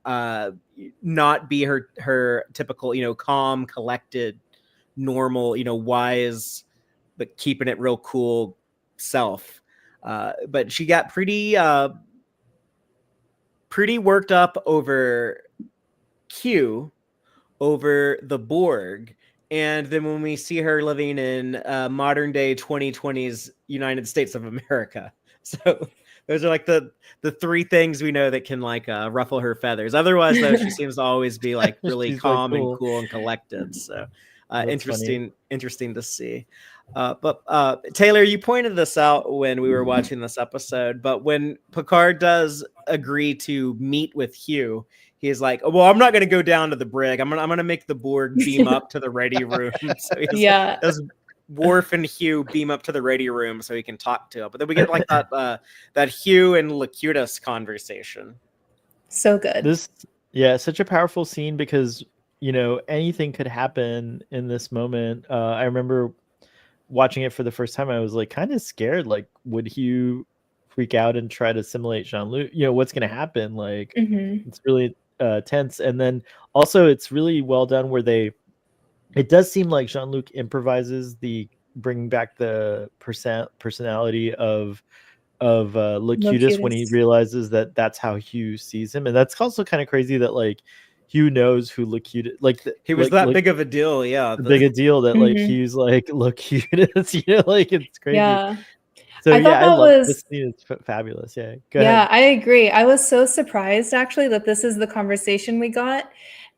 not be her typical, you know, calm, collected, normal, you know, wise, but keeping it real cool self. But she got pretty worked up over Q, over the Borg. And then when we see her living in modern day 2020s United States of America. So those are like the 3 things we know that can like ruffle her feathers. Otherwise, though, she seems to always be like really calm and cool and collected. So interesting to see. But Taylor, you pointed this out when we were watching this episode, but when Picard does agree to meet with Hugh, he's like, well, I'm not going to go down to the brig. I'm going to make the Borg beam up to the ready room. So he's Worf and Hugh beam up to the ready room so he can talk to him. But then we get like that Hugh and Locutus conversation. So good. Such a powerful scene because, you know, anything could happen in this moment. I remember watching it for the first time. I was like kind of scared. Like, would Hugh freak out and try to assimilate Jean-Luc? You know, what's going to happen? Like, it's really tense. And then also it's really well done where it does seem like Jean-Luc improvises the bringing back the personality of Locutus when he realizes that that's how Hugh sees him. And that's also kind of crazy that like Hugh knows who Locutus, like he was that big of a deal. Yeah. Big a deal that like Hugh's like Locutus, you know, like it's crazy. Yeah. So I love this scene. It's fabulous. Yeah. Go ahead. I agree. I was so surprised actually that this is the conversation we got.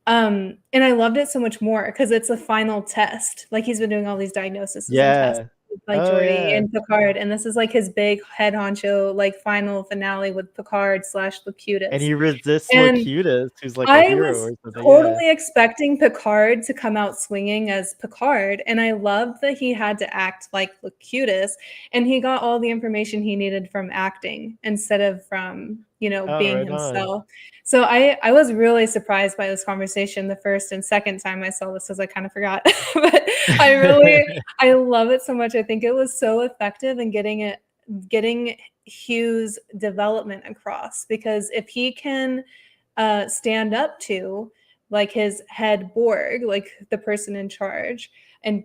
And I loved it so much more because it's a final test. Like he's been doing all these diagnoses and tests. like Oh, Geordi yeah. and Picard, and this is like his big head honcho like final finale with Picard / Locutus. And he resists And Locutus, who's like a I hero was or something. totally expecting Picard to come out swinging as Picard, and I love that he had to act like Locutus, and he got all the information he needed from acting instead of from Oh, being right on. himself. So I was really surprised by this conversation the first and second time I saw this because I kind of forgot, but I love it so much. I think it was so effective in getting Hugh's development across, because if he can stand up to like his head Borg, like the person in charge, and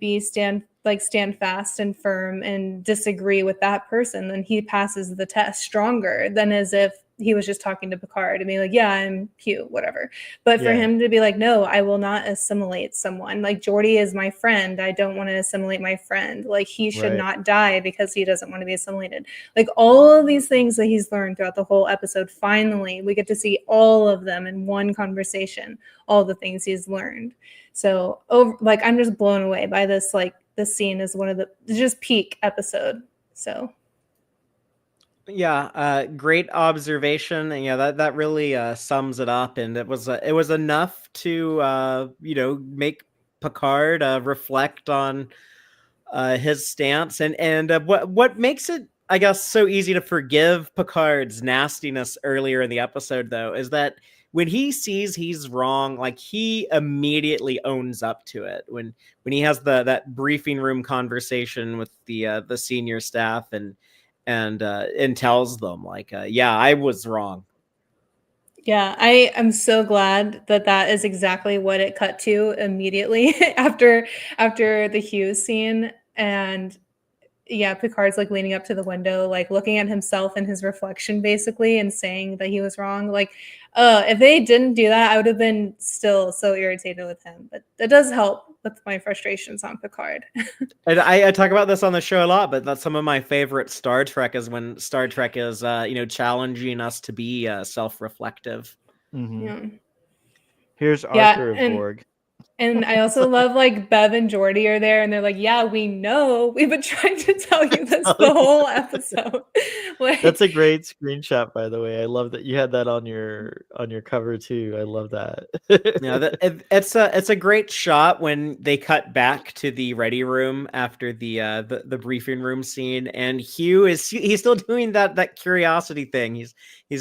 stand fast and firm and disagree with that person, then he passes the test stronger than as if he was just talking to Picard and be like, yeah, I'm Hugh, whatever. But for him to be like, no, I will not assimilate someone. Like, Geordi is my friend. I don't want to assimilate my friend. Like, he should not die because he doesn't want to be assimilated. Like, all of these things that he's learned throughout the whole episode, finally, we get to see all of them in one conversation, all the things he's learned. So, I'm just blown away by this. Like, this scene is one of the just peak episode. So. Yeah, great observation. And yeah, that really sums it up. And it was enough to make Picard reflect on his stance. And what makes it, I guess, so easy to forgive Picard's nastiness earlier in the episode, though, is that when he sees he's wrong, like, he immediately owns up to it. When he has that briefing room conversation with the senior staff and tells them, like, yeah, I was wrong. Yeah, I am so glad that is exactly what it cut to immediately after the Hugh scene. And yeah, Picard's like leaning up to the window, like looking at himself and his reflection basically, and saying that he was wrong. Like, if they didn't do that, I would have been still so irritated with him. But that does help with my frustrations on Picard. And I talk about this on the show a lot, but that's some of my favorite Star Trek is when Star Trek is challenging us to be self-reflective. Mm-hmm. Yeah. Here's Arthur of Borg. And I also love, like, Bev and Geordi are there, and they're like, yeah, we know. We've been trying to tell you this the whole episode. Like, that's a great screenshot, by the way. I love that you had that on your cover too. I love that. Yeah, it's a great shot when they cut back to the ready room after the briefing room scene, and Hugh he's still doing that curiosity thing. He's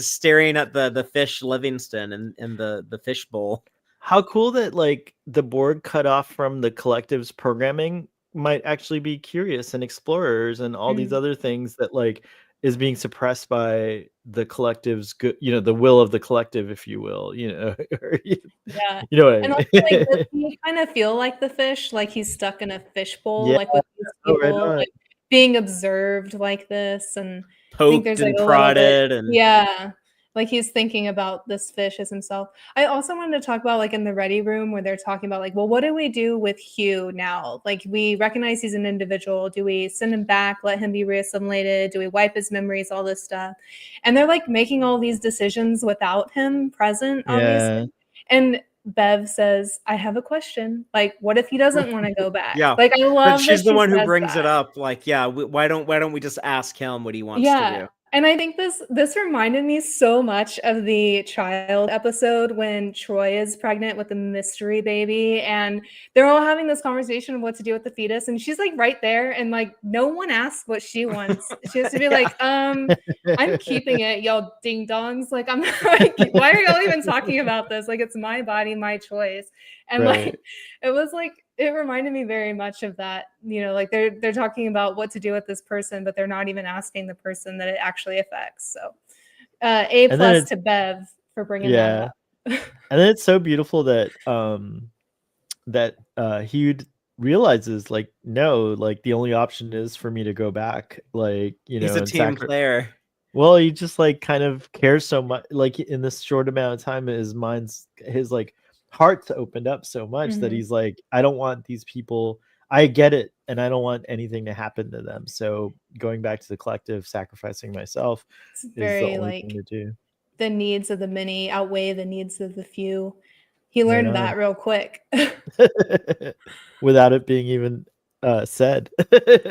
staring at the fish Livingston in the fish bowl. How cool that, like, the Borg cut off from the collective's programming might actually be curious and explorers and all these other things that, like, is being suppressed by the collective's good, the will of the collective, if you will, yeah. You know what I mean? And also, like, does he kind of feel like the fish, like he's stuck in a fishbowl, Yeah. like with these people, Right on. like being observed like this, and Poked I think there's like and a prodded little bit, and yeah, like he's thinking about this fish as himself. I also wanted to talk about, like, in the ready room where they're talking about, like, well, what do we do with Hugh now? Like, we recognize he's an individual. Do we send him back, let him be reassimilated? Do we wipe his memories, all this stuff? And they're like making all these decisions without him present, obviously. And Bev says, I have a question. Like, what if he doesn't want to go back? Yeah, like, I love but she's that the she one who says brings that. it up. Like, yeah, why don't we just ask him what he wants to do? And I think this reminded me so much of the child episode when Troy is pregnant with the mystery baby, and they're all having this conversation of what to do with the fetus, and she's like right there, and like no one asks what she wants. She has to be like, I'm keeping it, y'all ding dongs. Like, I'm not, like, why are y'all even talking about this? Like, it's my body, my choice. And like, it was like, it reminded me very much of that, like they're talking about what to do with this person, but they're not even asking the person that it actually affects. So A+ to Bev for bringing that up. And then it's so beautiful that Hugh realizes, like, no, like, the only option is for me to go back, like, he's a team player. Well, he just, like, kind of cares so much, like, in this short amount of time, his like heart's opened up so much that he's like, I don't want these people, I get it, and I don't want anything to happen to them, so going back to the collective, sacrificing myself is the only thing to do. The needs of the many outweigh the needs of the few. He learned that real quick. Without it being even said.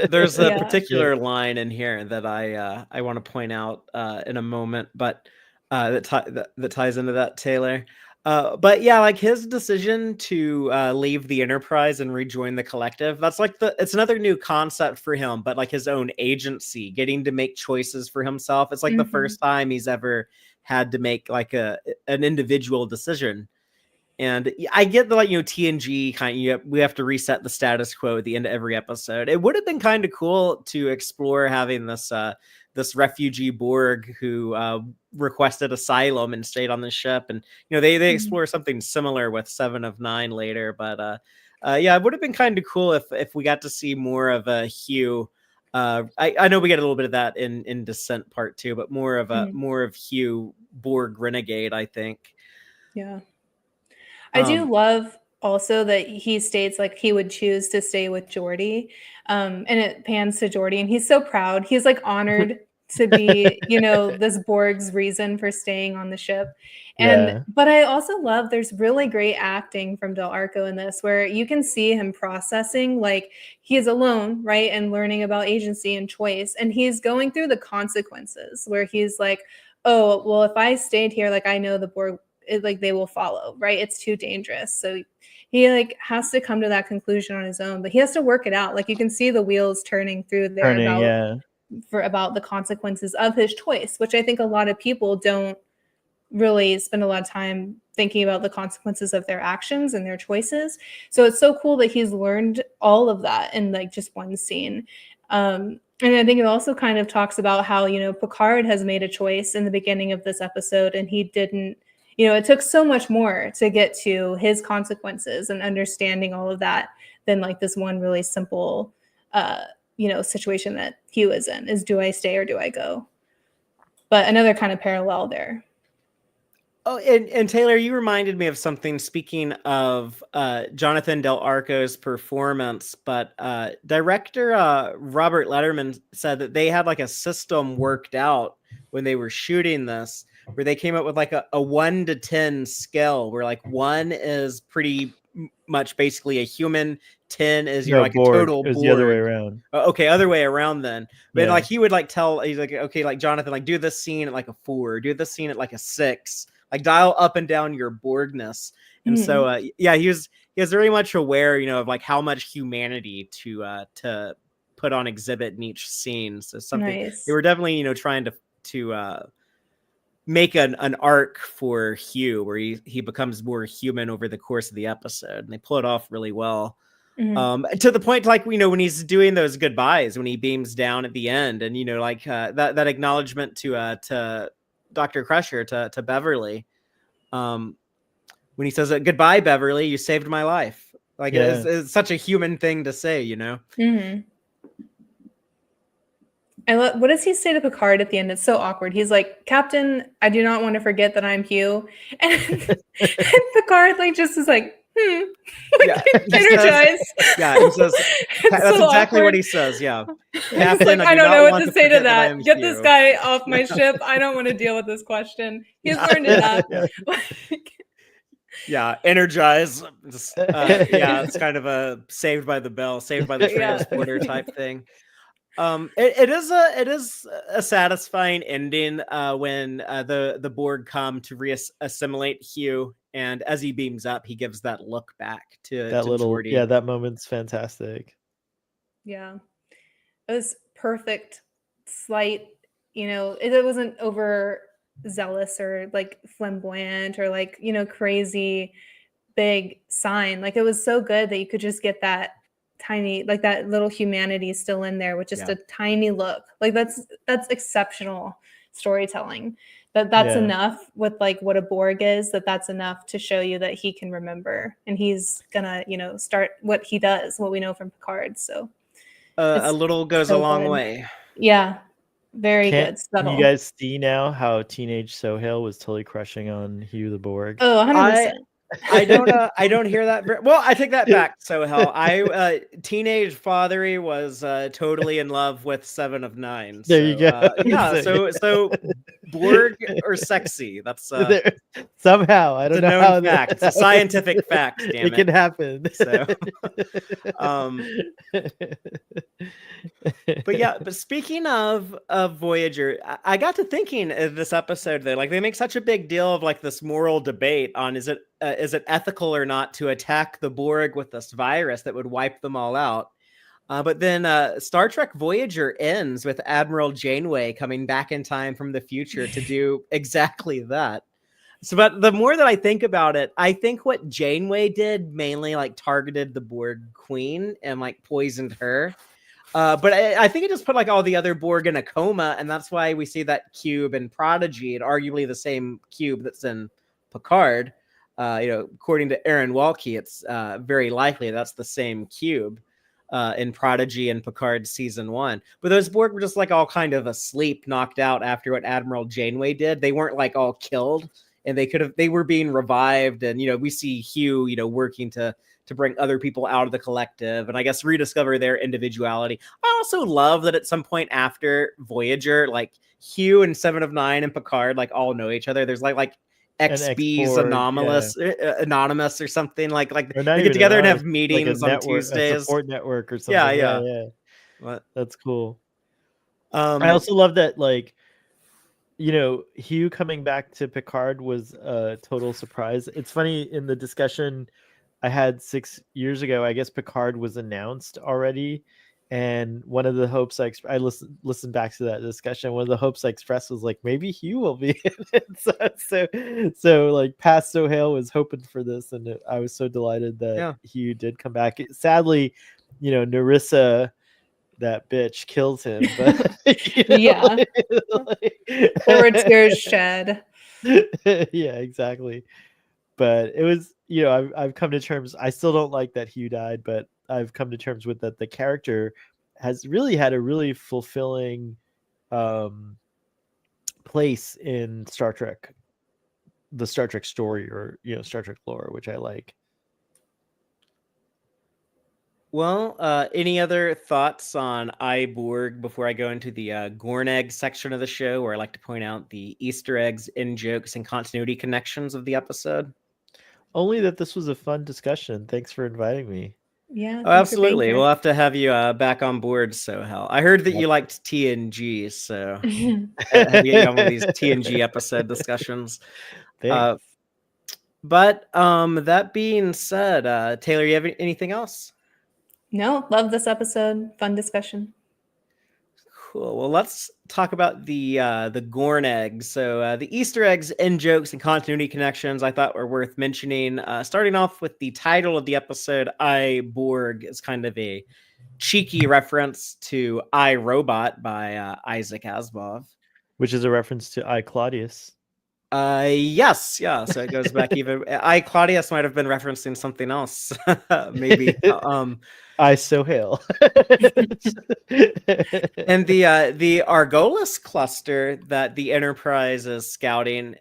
There's a Yeah. particular line in here that I want to point out in a moment, but that ties into that, Taylor. But yeah, like his decision to leave the Enterprise and rejoin the Collective, that's like it's another new concept for him, but like his own agency, getting to make choices for himself. It's like the first time he's ever had to make like an individual decision. And I get that, like, TNG we have to reset the status quo at the end of every episode. It would have been kind of cool to explore having this refugee Borg who requested asylum and stayed on the ship, and they explore something similar with 7 of 9 later. But yeah, it would have been kind of cool if we got to see more of a Hugh. I know we get a little bit of that in Descent Part 2, but more of Hugh Borg renegade, I think. Yeah. I do love also that he states like he would choose to stay with Geordi. And it pans to Geordi and he's so proud. He's like honored to be, this Borg's reason for staying on the ship. But I also love there's really great acting from Del Arco in this where you can see him processing, like he is alone, right? And learning about agency and choice. And he's going through the consequences where he's like, oh, well, if I stayed here, like I know the Borg, they will follow, right? It's too dangerous. So he like has to come to that conclusion on his own, but he has to work it out. Like you can see the wheels turning through there about the consequences of his choice, which I think a lot of people don't really spend a lot of time thinking about the consequences of their actions and their choices. So it's so cool that he's learned all of that in like just one scene. And I think it also kind of talks about how, Picard has made a choice in the beginning of this episode and he didn't, it took so much more to get to his consequences and understanding all of that than like this one really simple, situation that Hugh is in is, do I stay or do I go? But another kind of parallel there. Oh, and Taylor, you reminded me of something. Speaking of Jonathan Del Arco's performance, but director Robert Letterman said that they had like a system worked out when they were shooting this, where they came up with like a 1 to 10 scale, where like 1 is pretty much basically a human, 10 is you're like Borg. a total It was Borg. the other way around. Okay, other way around then. But like he would like he's like, okay, like Jonathan, like do this scene at like a 4, do this scene at like a 6. Like dial up and down your Borgness. And so he was very much aware, of like how much humanity to put on exhibit in each scene. So something they were definitely, trying to make an arc for Hugh where he becomes more human over the course of the episode, and they pull it off really well. To the point, like, when he's doing those goodbyes, when he beams down at the end, and like that acknowledgement to Dr. Crusher, to Beverly, when he says goodbye, Beverly, you saved my life. Like it's such a human thing to say, What does he say to Picard at the end? It's so awkward. He's like, Captain, I do not want to forget that I'm Hugh. And Picard like just is like, energized. He says, that's so exactly awkward. What he says. Yeah. Captain, like, I don't know what to say to that. Get this guy off my ship. I don't want to deal with this question. He's learned enough. Energize. It's kind of a Saved by the Bell, Saved by the Transporter type thing. It is a satisfying ending when the Borg come to reassimilate Hugh, and as he beams up, he gives that look back to Geordi. That moment's fantastic. Yeah, it was perfect. Slight, it wasn't overzealous or like flamboyant or like crazy big sign. Like it was so good that you could just get that tiny, like that little humanity still in there with just a tiny look. Like that's exceptional storytelling. That's enough with like what a Borg is, that's enough to show you that he can remember and he's gonna start what he does, what we know from Picard. So a little goes a long way. Very good. Subtle. You guys see now how teenage Sohail was totally crushing on Hugh the Borg? Oh, 100%. I don't hear that. Well, I take that back. So hell, teenage Fatheree was totally in love with Seven of Nine. There you go. Yeah. So Borg or sexy. That's Somehow I it's a don't know known how fact. It's a that scientific fact. Damn it can happen. So, but yeah, but speaking of Voyager, I got to thinking of this episode though, like they make such a big deal of like this moral debate on is it ethical or not to attack the Borg with this virus that would wipe them all out. But then Star Trek Voyager ends with Admiral Janeway coming back in time from the future to do exactly that. So, but the more that I think about it, I think what Janeway did mainly like targeted the Borg queen and like poisoned her. But I think it just put like all the other Borg in a coma, and that's why we see that cube in Prodigy, and arguably the same cube that's in Picard. According to Aaron Walke, it's very likely that's the same cube in Prodigy and Picard season 1. But those Borg were just like all kind of asleep, knocked out after what Admiral Janeway did. They weren't like all killed, and they were being revived, and we see Hugh working to bring other people out of the collective and I guess rediscover their individuality. I also love that at some point after Voyager, like Hugh and Seven of Nine and Picard like all know each other. There's like XB's anonymous or something like they get together and have meetings on Tuesdays. A support network or something. Yeah. What? That's cool. I also love that Hugh coming back to Picard was a total surprise. It's funny, in the discussion I had 6 years ago, I guess Picard was announced already, and one of the hopes I listened back to that discussion. One of the hopes I expressed was like maybe Hugh will be in it. So like past Sohail was hoping for this, and I was so delighted that Hugh did come back. Sadly, Narissa, that bitch, kills him. But there were tears shed. Yeah, exactly. But it was, I've come to terms. I still don't like that Hugh died, but I've come to terms with that. The character has really had a really fulfilling place in Star Trek, the Star Trek story, or Star Trek lore, which I like. Well, any other thoughts on Borg before I go into the Gorn egg section of the show, where I like to point out the Easter eggs, in jokes, and continuity connections of the episode? Only that this was a fun discussion. Thanks for inviting me. Yeah, absolutely. We'll have to have you back on board, Sohail. I heard that you liked TNG, so have you on one of these TNG episode discussions. Thanks. But that being said, Taylor, you have anything else? No, love this episode. Fun discussion. Cool. Well, let's talk about the Gorn eggs. So the Easter eggs, in jokes, and continuity connections I thought were worth mentioning. Starting off with the title of the episode, Borg, is kind of a cheeky reference to Robot by Isaac Asimov, which is a reference to Claudius. Yes, yeah. So it goes back even. Claudius might have been referencing something else, maybe. Sohail. And the Argolis cluster that the Enterprise is scouting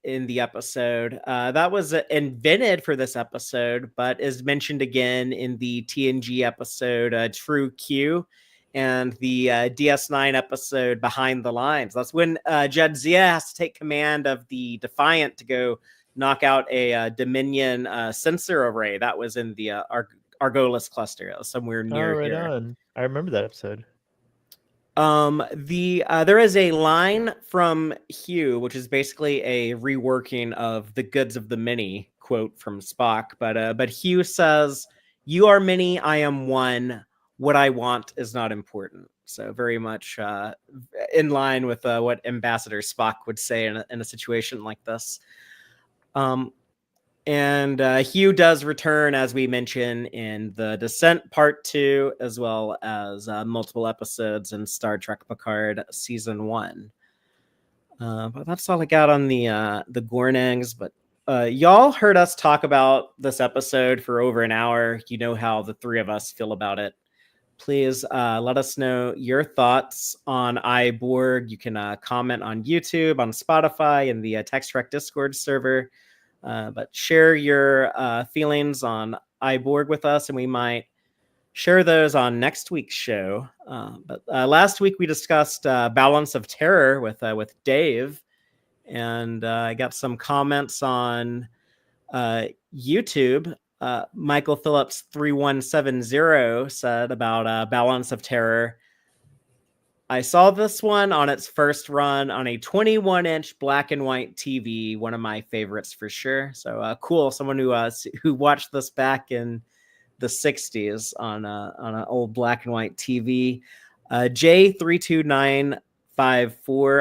in the episode, that was invented for this episode, but is mentioned again in the TNG episode True Q, and the DS9 episode Behind the Lines. That's when Jadzia has to take command of the Defiant to go knock out a Dominion sensor array. That was in the Argolis cluster. It was somewhere near here. On. I remember that episode. There is a line from Hugh, which is basically a reworking of the goods of the many quote from Spock. But Hugh says, "You are many, I am one. What I want is not important." So very much in line with what Ambassador Spock would say in a situation like this. And Hugh does return, as we mentioned, in the Descent Part 2, as well as multiple episodes in Star Trek Picard Season 1. But that's all I got on the Gorn eggs. But y'all heard us talk about this episode for over an hour. You know how the three of us feel about it. Please let us know your thoughts on Borg. You can comment on YouTube, on Spotify, and the Tex-Trek Discord server. But share your feelings on iBorg with us, and we might share those on next week's show. But last week we discussed Balance of Terror with Dave, and I got some comments on YouTube. Michael Phillips 3170 said about Balance of Terror. I saw this one on its first run on a 21-inch black and white TV, one of my favorites for sure. So cool, someone who watched this back in the 60s on an old black and white TV. J32954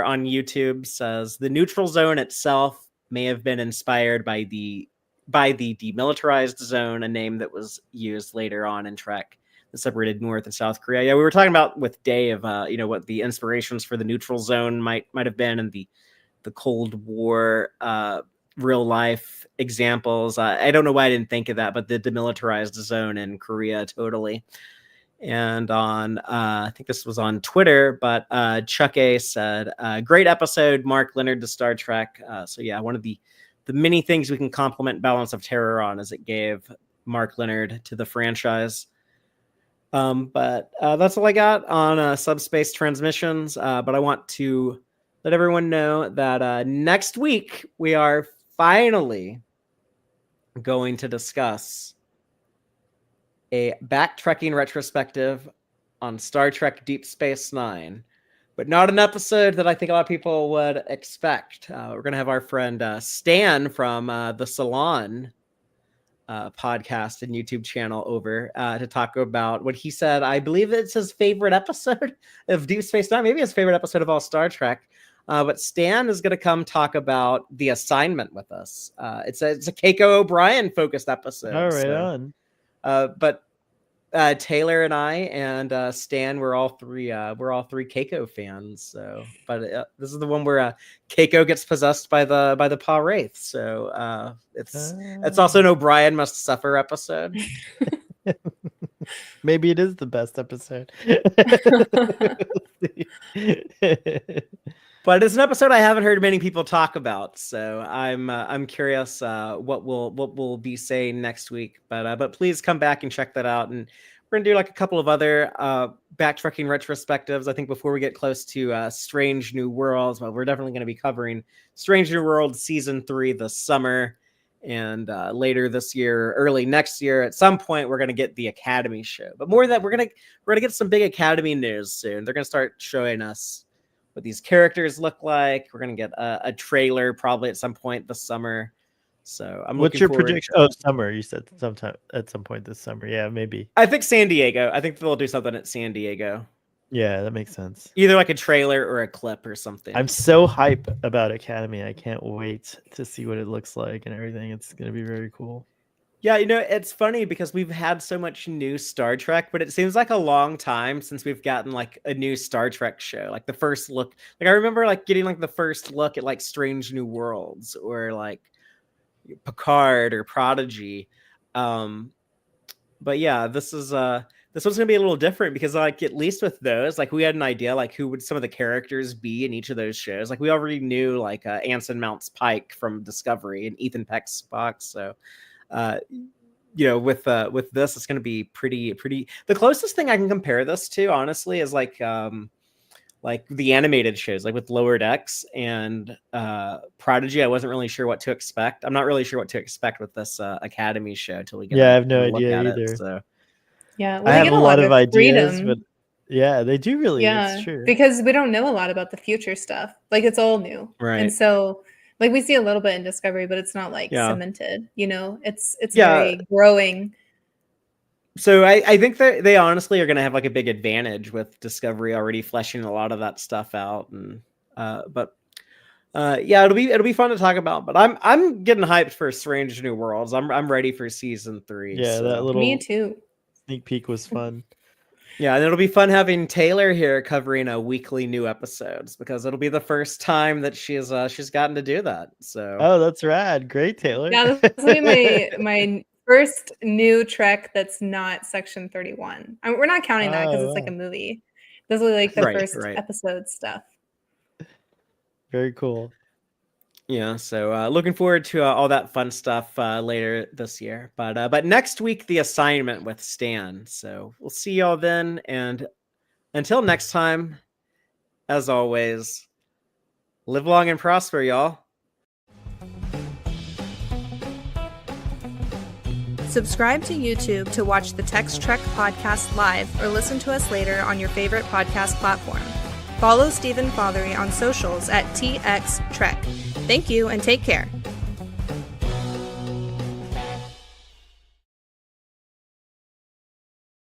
on YouTube says the neutral zone itself may have been inspired by the demilitarized zone, a name that was used later on in Trek that separated North and South Korea. Yeah, we were talking about with Dave, what the inspirations for the neutral zone might have been, and the Cold War real life examples. I don't know why I didn't think of that, but the demilitarized zone in Korea, totally. And on, I think this was on Twitter, but Chuck A said, great episode, Mark Leonard to Star Trek. So yeah, one of the many things we can compliment Balance of Terror on is it gave Mark Leonard to the franchise. But that's all I got on Subspace Transmissions. But I want to let everyone know that next week we are finally going to discuss a Back-Trekking Retrospective on Star Trek Deep Space Nine, but not an episode that I think a lot of people would expect. We're going to have our friend Stan from the Salon podcast and YouTube channel over to talk about what he said. I believe it's his favorite episode of Deep Space Nine, maybe his favorite episode of all Star Trek. But Stan is going to come talk about The Assignment with us. It's a Keiko O'Brien focused episode. All right, on. But Taylor and I and Stan, we're all three Keiko fans. So, but this is the one where Keiko gets possessed by the Pa Wraith. So it's also an O'Brien must suffer episode. Maybe it is the best episode. But it's an episode I haven't heard many people talk about, so I'm curious what we'll be saying next week. But please come back and check that out, and we're gonna do like a couple of other Back-Trekking retrospectives. I think before we get close to Strange New Worlds, well, we're definitely going to be covering Strange New Worlds season 3 this summer, and later this year, early next year, at some point, we're gonna get the Academy show. But more than that, we're gonna get some big Academy news soon. They're gonna start showing us what these characters look like. We're gonna get a trailer probably at some point this summer. So what's your prediction? Oh, summer. You said sometime at some point this summer. Yeah, maybe. I think San Diego. I think they'll do something at San Diego. Yeah, that makes sense. Either like a trailer or a clip or something. I'm so hype about Academy. I can't wait to see what it looks like and everything. It's gonna be very cool. Yeah, it's funny because we've had so much new Star Trek, but it seems like a long time since we've gotten like a new Star Trek show. Like the first look, like I remember like getting like the first look at like Strange New Worlds or like Picard or Prodigy. But yeah, this one's gonna be a little different because like at least with those, like we had an idea like who would some of the characters be in each of those shows. Like we already knew like Anson Mounts Pike from Discovery and Ethan Peck's Spock. So with this, it's going to be pretty. The closest thing I can compare this to, honestly, is like the animated shows, like with Lower Decks and Prodigy. I wasn't really sure what to expect. I'm not really sure what to expect with this Academy show until we get. Yeah, I have no idea either. So yeah, I have a lot of ideas, but yeah, they do really. Yeah, it's true. Because we don't know a lot about the future stuff. Like it's all new, right? And so. Like we see a little bit in Discovery, but it's not like cemented, it's very growing. So I think that they honestly are going to have like a big advantage with Discovery already fleshing a lot of that stuff out. And it'll be fun to talk about. But I'm getting hyped for Strange New Worlds. I'm ready for season 3. Yeah, that little me too. Sneak peek was fun. Yeah, and it'll be fun having Taylor here covering a weekly new episodes because it'll be the first time that she's gotten to do that. So that's rad. Great, Taylor. Yeah, this will be my first new Trek that's not Section 31. We're not counting that because it's like a movie. This will be like the first episode stuff. Very cool. Yeah, so looking forward to all that fun stuff later this year. But next week, the assignment with Stan. So we'll see y'all then. And until next time, as always, live long and prosper, y'all. Subscribe to YouTube to watch the Tex-Trek podcast live or listen to us later on your favorite podcast platform. Follow Stephen Fatheree on socials at TXTrek. Thank you and take care.